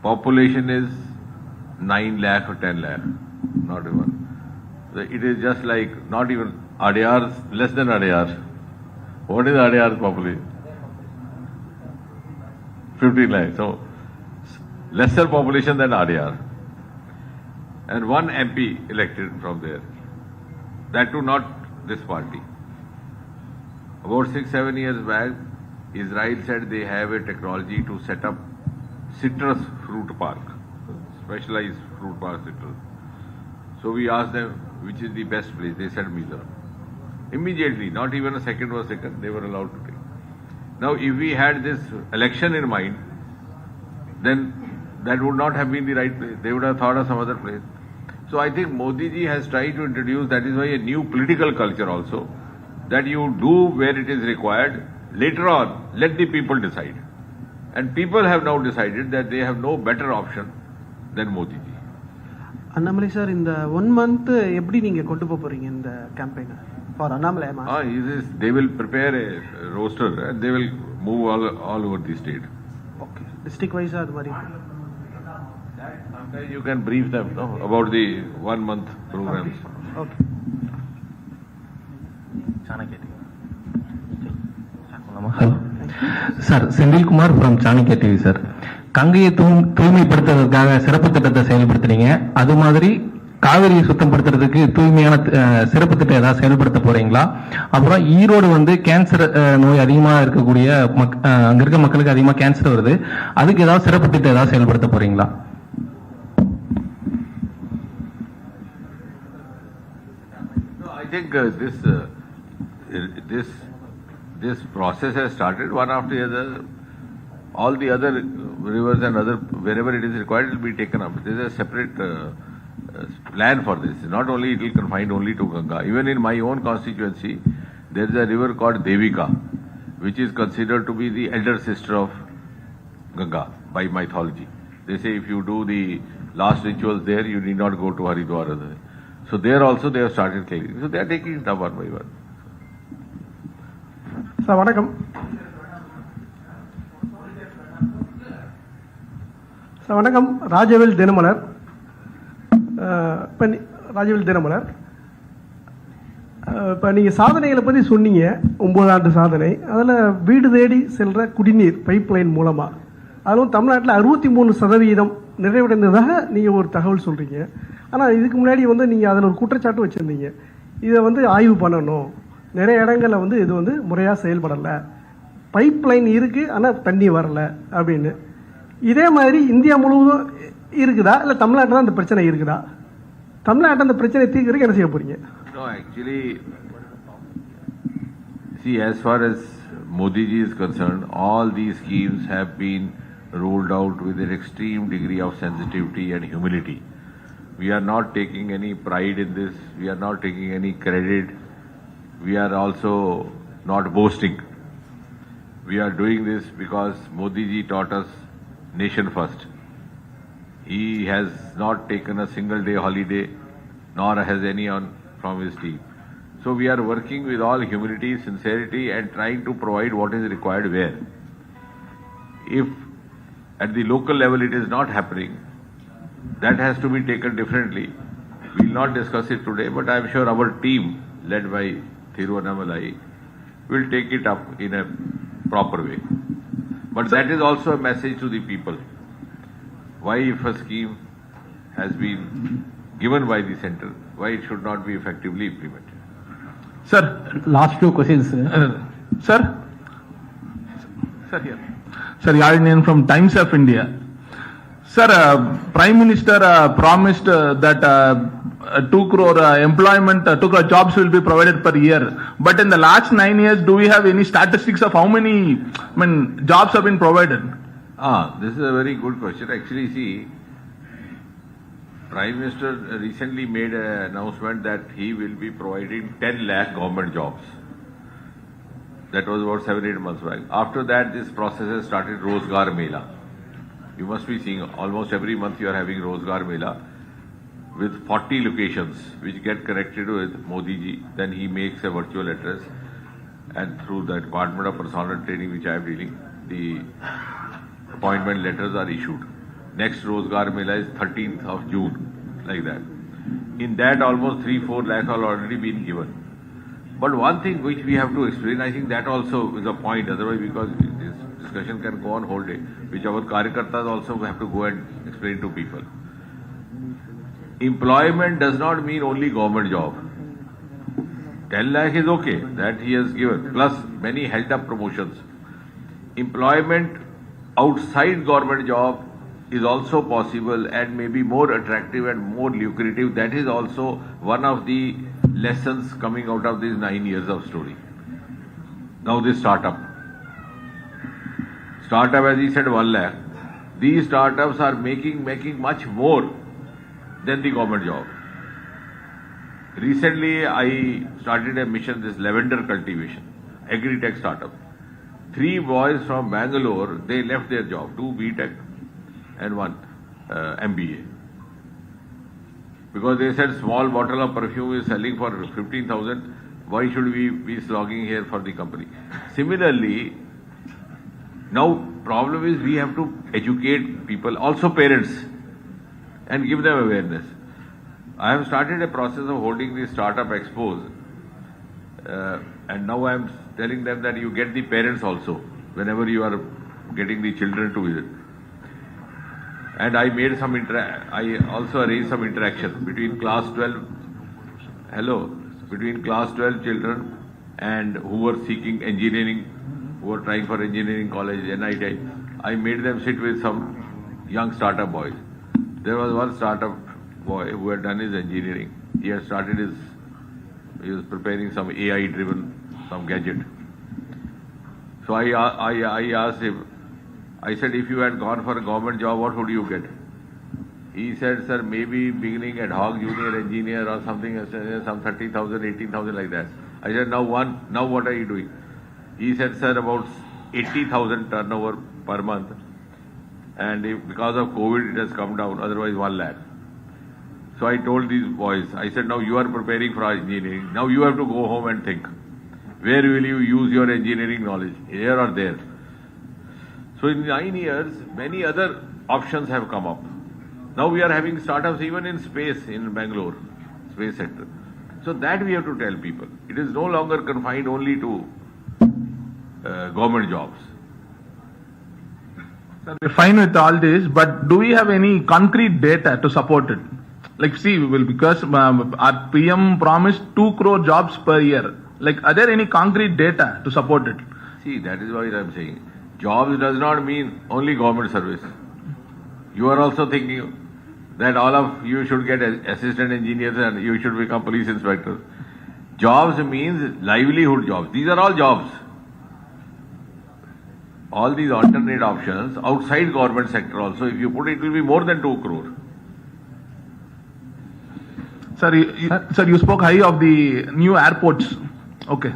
Population is 9 lakh or 10 lakh, not even. It is just like, not even Adyar, less than Adyar. What is Adyar's population? 15 lakh. So, lesser population than Adyar. And one MP elected from there. That too not this party. About 6-7 years back, Israel said they have a technology to set up citrus fruit park, specialized fruit park citrus. So we asked them which is the best place. They said Mizoram. Immediately, not even a second was taken, they were allowed to take. Now if we had this election in mind, then that would not have been the right place. They would have thought of some other place. So I think Modi ji has tried to introduce, that is why, a new political culture also, that you do where it is required. Later on, let the people decide. And people have now decided that they have no better option than Modi ji. Annamalai sir, in the 1 month, எப்படி நீங்க கொண்டு போறீங்க இந்த campaign for Annamalai? They will prepare a roster and they will move all over the state. Okay. District wise அது மாதிரி. Sometimes you can brief them about the 1 month programs. Okay. Hello. Sir, Sendil Kumar from Chanakya TV, sir. கங்கையை தூய்மைப்படுத்துறதுக்காக சிறப்பு திட்டத்தை செயல்படுத்துறீங்க. அது மாதிரி காவிரியை சுத்தப்படுத்துறதுக்கு தூய்மையான சிறப்பு திட்டம் ஏதாவது செயல்படுத்த போறீங்களா? அப்புறம் ஈரோடு வந்து கேன்சர் நோய் அதிகமா இருக்கக்கூடிய அங்க இருக்க மக்களுக்கு அதிகமா கேன்சர் வருது. அதுக்கு ஏதாவது சிறப்பு திட்டம் ஏதாவது செயல்படுத்த போறீங்களா? I think this process has started one after the other. All the other rivers and other, wherever it is required, it will be taken up. There is a separate plan for this. Not only it will confine only to Ganga. Even in my own constituency, there is a river called Devika, which is considered to be the elder sister of Ganga by mythology. They say if you do the last rituals there, you need not go to Haridwar. So there also they have started clearing. So they are taking it up one by one. Sir, vanakkam. Sir, vanakkam. Rajavel Dinamalar. Rajavel Dinamalar. இப்போ நீங்கள் சாதனைகளை பற்றி சொன்னீங்க, 9 ஆண்டு சாதனை. அதில் வீடு தேடி செல்கிற குடிநீர் பைப்லைன் மூலமாக, அதுவும் தமிழ்நாட்டில் 63% நிறைவடைந்ததாக நீங்கள் ஒரு தகவல் சொல்கிறீங்க. ஆனால் இதுக்கு முன்னாடி வந்து நீங்கள் அதில் ஒரு குற்றச்சாட்டு வச்சுருந்தீங்க. இதை வந்து ஆய்வு பண்ணணும், நிறைய இடங்களில் வந்து இது வந்து முறையாக செயல்படலை, பைப்லைன் இருக்குது ஆனால் தண்ணி வரலை அப்படின்னு. இதே மாதிரி இந்தியா முழுவதும் இருக்குதா, இல்லை தமிழ்நாட்டில் தான் அந்த பிரச்சனை இருக்குதா? தமிழ்நாட்டில் அந்த பிரச்சனை தீர்க்கிறதுக்கு என்ன செய்ய போறீங்க? No, actually, see, as far as Modi ji is concerned, all these schemes have been rolled out with an extreme degree of sensitivity and humility. We are not taking any pride in this. We are not taking any credit. We are also not boasting. We are doing this because Modi ji taught us nation first. He has not taken a single day holiday, nor has anyone from his team. So we are working with all humility, sincerity, and trying to provide what is required where. If at the local level it is not happening, that has to be taken differently. We will not discuss it today, but I am sure our team, led by Annamalai, will take it up in a proper way. But that is also a message to the people. Why, if a scheme has been given by the center, why it should not be effectively implemented? Sir, last few questions. Sir, Sir, here. Sir, Yarinian from Times of India. Sir, Prime Minister promised that 2 crore employment, 2 crore jobs will be provided per year. But in the last 9 years, do we have any statistics of how many jobs have been provided? This is a very good question. Actually, see, Prime Minister recently made an announcement that he will be providing 10 lakh government jobs. That was about 7-8 months back. After that, this process has started Rozgar Mela. You must be seeing almost every month you are having Rozgar Mela with 40 locations which get connected with Modi ji. Then he makes a virtual address, and through the Department of Personnel Training which I am dealing, the appointment letters are issued. Next Rozgar Mela is 13th of June, like that. In that almost 3-4 lakh are already been given. But one thing which we have to explain, I think that also is a point, otherwise because this discussion can go on whole day, which our Karyakartas also have to go and explain to people. Employment does not mean only government job. 10 lakh is okay, that he has given, plus many held up promotions. Employment outside government job is also possible and may be more attractive and more lucrative. That is also one of the lessons coming out of these 9 years of story. Now this startup, as he said, 1 lakh. These startups are making much more than the government job. Recently, I started a mission, this lavender cultivation, agri-tech startup. 3 boys from Bangalore, they left their job, 2 B.Tech and 1 MBA. Because they said small bottle of perfume is selling for 15,000, why should we be slogging here for the company? Similarly, now problem is we have to educate people, also parents, and give them awareness. I have started a process of holding the startup expos, and now I am telling them that you get the parents also whenever you are getting the children to visit. And I made some I also arranged some interaction between class 12, between class 12 children and who were seeking engineering, who were trying for engineering college, NIT. I made them sit with some young startup boys. There was one startup boy who had done his engineering. He had started he was preparing some AI driven, some gadget. So I asked him, I said, if you had gone for a government job, what would you get? He said, sir, maybe beginning ad hoc junior engineer or something, some 30,000, 18,000 like that. I said, now what are you doing? He said, sir, about 80,000 turnover per month. And because of COVID, it has come down, otherwise 1 lakh. So I told these boys, I said, now you are preparing for engineering. Now you have to go home and think. Where will you use your engineering knowledge? Here or there? So in 9 years, many other options have come up. Now we are having startups even in space in Bangalore, space sector. So that we have to tell people. It is no longer confined only to government jobs. Sir, we're fine with all this, but do we have any concrete data to support it? Like, see, because our PM promised 2 crore jobs per year. Like, are there any concrete data to support it? See, that is why I am saying. Jobs does not mean only government service. You are also thinking that all of you should get assistant engineers and you should become police inspectors. Jobs means livelihood jobs. These are all jobs. All these alternate options outside government sector also, if you put it, will be more than 2 crore. Sir, you spoke high of the new airports. Okay.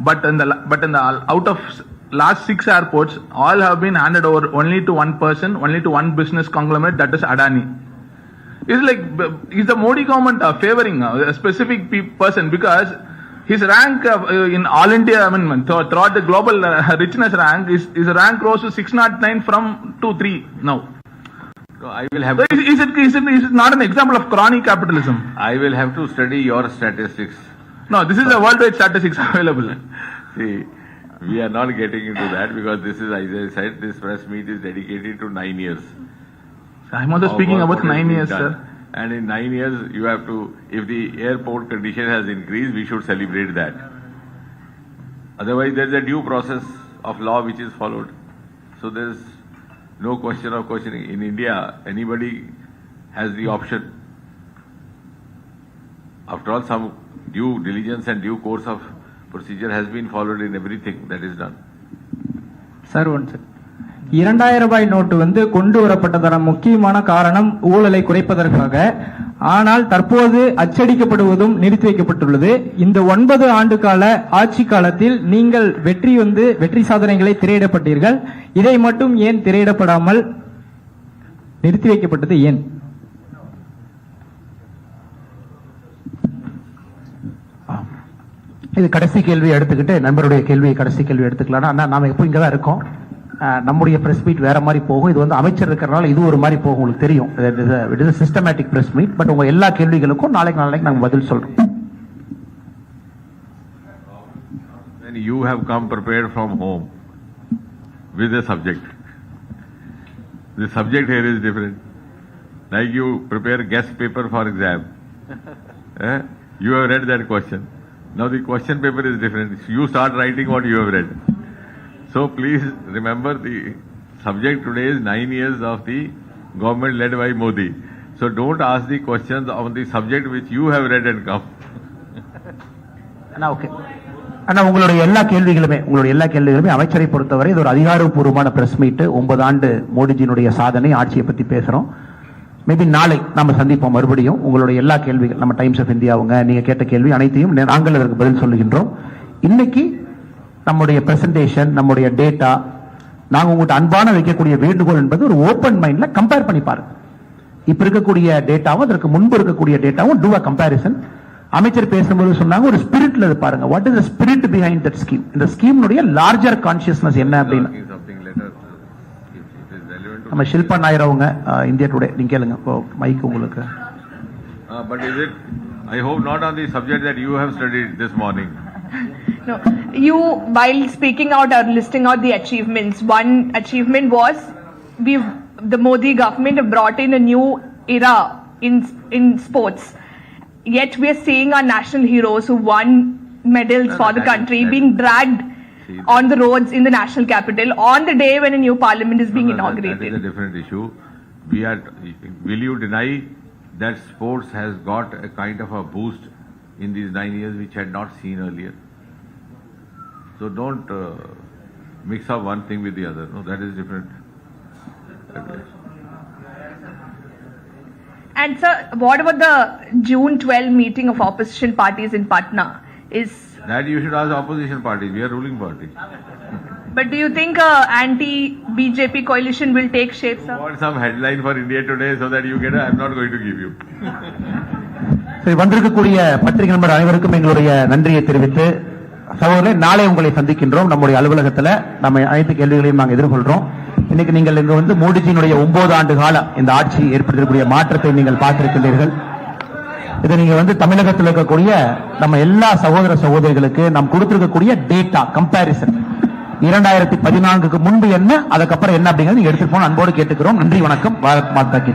But in the out of last 6 airports, all have been handed over only to one person, only to one business conglomerate, that is Adani. Is the Modi government favoring a specific person? Because his rank in all India, throughout the global richness rank, his rank rose to 609 from 203 now. So I will have. So is it not an example of crony capitalism? I will have to study your statistics. No, this is a worldwide statistics available. See, we are not getting into that because this is, as I said, this press meet is dedicated to 9 years. I'm also speaking about 9 years, sir. And in 9 years, you have to, if the airport condition has increased, we should celebrate that. Otherwise, there is a due process of law which is followed. So there is no question of questioning. In India, anybody has the option. After all, some due diligence and due course of procedure has been followed in everything that is done. Sir one sir 2000 ரூபாய் note வந்து கொண்டு வரப்பட்டதான முக்கியமான காரணம் ஊழலை குறைப்பதற்காக. ஆனால் தற்போது அச்சடிக்கப்படுவதும் நிறுத்தி வைக்கப்பட்டுள்ளது. இந்த 9 ஆண்டு கால ஆட்சி காலத்தில் நீங்கள் வெற்றி சாதனைகளை திரையிடப்பட்டீர்கள். இதை மட்டும் ஏன் திரையிடப்படாமல் நிறுத்தி வைக்கப்பட்டது ஏன்? இது கடைசி கேள்வி எடுத்துக்கிட்டு நண்பருடைய கடைசி கேள்வி எடுத்துக்கலாம். நாம எப்போ இங்க தான் இருக்கோம். நம்முடைய பிரஸ் மீட் வேற மாதிரி போகும். இது வந்து அமைச்சர் இருக்கிறனால இது ஒரு மாதிரி போகும். உங்களுக்கு தெரியும், it is systematic press meet. But உங்க எல்லா கேள்விகளுக்கும் நாளைக்கு நாங்க பதில் சொல்றோம். When you have come prepared from home with a subject, the subject here is different. Like you prepare guest paper for exam. You have read that question. Now the question paper is different. You start writing what you have read. So please remember, the subject today is 9 years of the government led by Modi. So don't ask the questions on the subject which you have read and come. Okay அண்ணா, உங்களுடைய எல்லா கேள்விகளுமே அமைச்சரை பொறுத்தவரை இது ஒரு அதிகாரப்பூர்வமான press meet. 9 ஆண்டு மோடிஜியினுடைய சாதனை, ஆட்சியை பத்தி பேசுறோம். மேபி நாளை நம்ம சந்திப்போம் மறுபடியும். உங்களுடைய எல்லா கேள்விகள், நம்ம டைம்ஸ் ஆஃப் இந்தியாவுங்க நீங்க கேட்ட கேள்வி அனைத்தையும் நாங்கள் அதற்கு பதில் சொல்லுகின்றோம். இன்னைக்கு நம்முடைய பிரசன்டேஷன், நம்முடைய டேட்டா, நாங்க உங்கள்கிட்ட அன்பான வைக்கக்கூடிய வேண்டுகோள் என்பது ஒரு ஓப்பன் மைண்ட்ல கம்பேர் பண்ணி பாருங்க. இப்ப இருக்கக்கூடிய டேட்டாவும் அதற்கு முன்பு இருக்கக்கூடிய டேட்டாவும் டூ அ கம்பேரிசன். அமைச்சர் பேசும்போது சொன்னாங்க ஒரு ஸ்பிரிட்ல பாருங்க. What is the spirit behind that scheme? இந்த ஸ்கீம்னுடைய லார்ஜர் கான்ஷியஸ்னஸ் என்ன அப்படின்னு நம்ம ஷில்பா நாயர் அவங்க இந்தியா டுடே நீங்க கேளுங்க. மைக் உங்களுக்கு. But is it, I hope not on the subject that you have studied this morning. No, you, while speaking out or listing out the achievements, one achievement was the Modi government have brought in a new era in sports. Yet we are seeing our national heroes who won medals for the country being dragged on the roads in the national capital on the day when a new parliament is being inaugurated. That is a different issue. Will you deny that sports has got a kind of a boost in these 9 years which had not seen earlier? So don't mix up one thing with the other. No, that is different. And sir, what about the June 12 meeting of opposition parties in Patna? That you should ask opposition parties. We are ruling party. But do you think anti-BJP coalition will take shape, sir? You want some headline for India Today so that you get I am not going to give you. சரி, வந்திருக்கக்கூடிய பத்திரிகை நண்பர் அனைவருக்கும் எங்களுடைய நன்றியை தெரிவித்து சகோதரர்களே, நாளை உங்களை சந்திக்கின்றோம். நம்முடைய அலுவலகத்தில் நம்ம அனைத்து கேள்விகளையும் நாங்கள் எதிர்கொள்றோம். இன்னைக்கு நீங்கள் இங்கு வந்து மோடிஜியினுடைய 9 ஆண்டு கால இந்த ஆட்சி ஏற்படுத்தக்கூடிய மாற்றத்தை நீங்கள் பார்த்திருக்கின்றீர்கள். இதை நீங்க வந்து தமிழகத்தில் இருக்கக்கூடிய நம்ம எல்லா சகோதர சகோதரிகளுக்கு நாம் கொடுத்திருக்கக்கூடிய டேட்டா கம்பாரிசன் 2014க்கு முன்பு என்ன, அதுக்கப்புறம் என்ன அப்படிங்கிறது நீங்க எடுத்துட்டு போன அன்போடு கேட்டுக்கிறோம். நன்றி, வணக்கம். பாரத் மாதா கி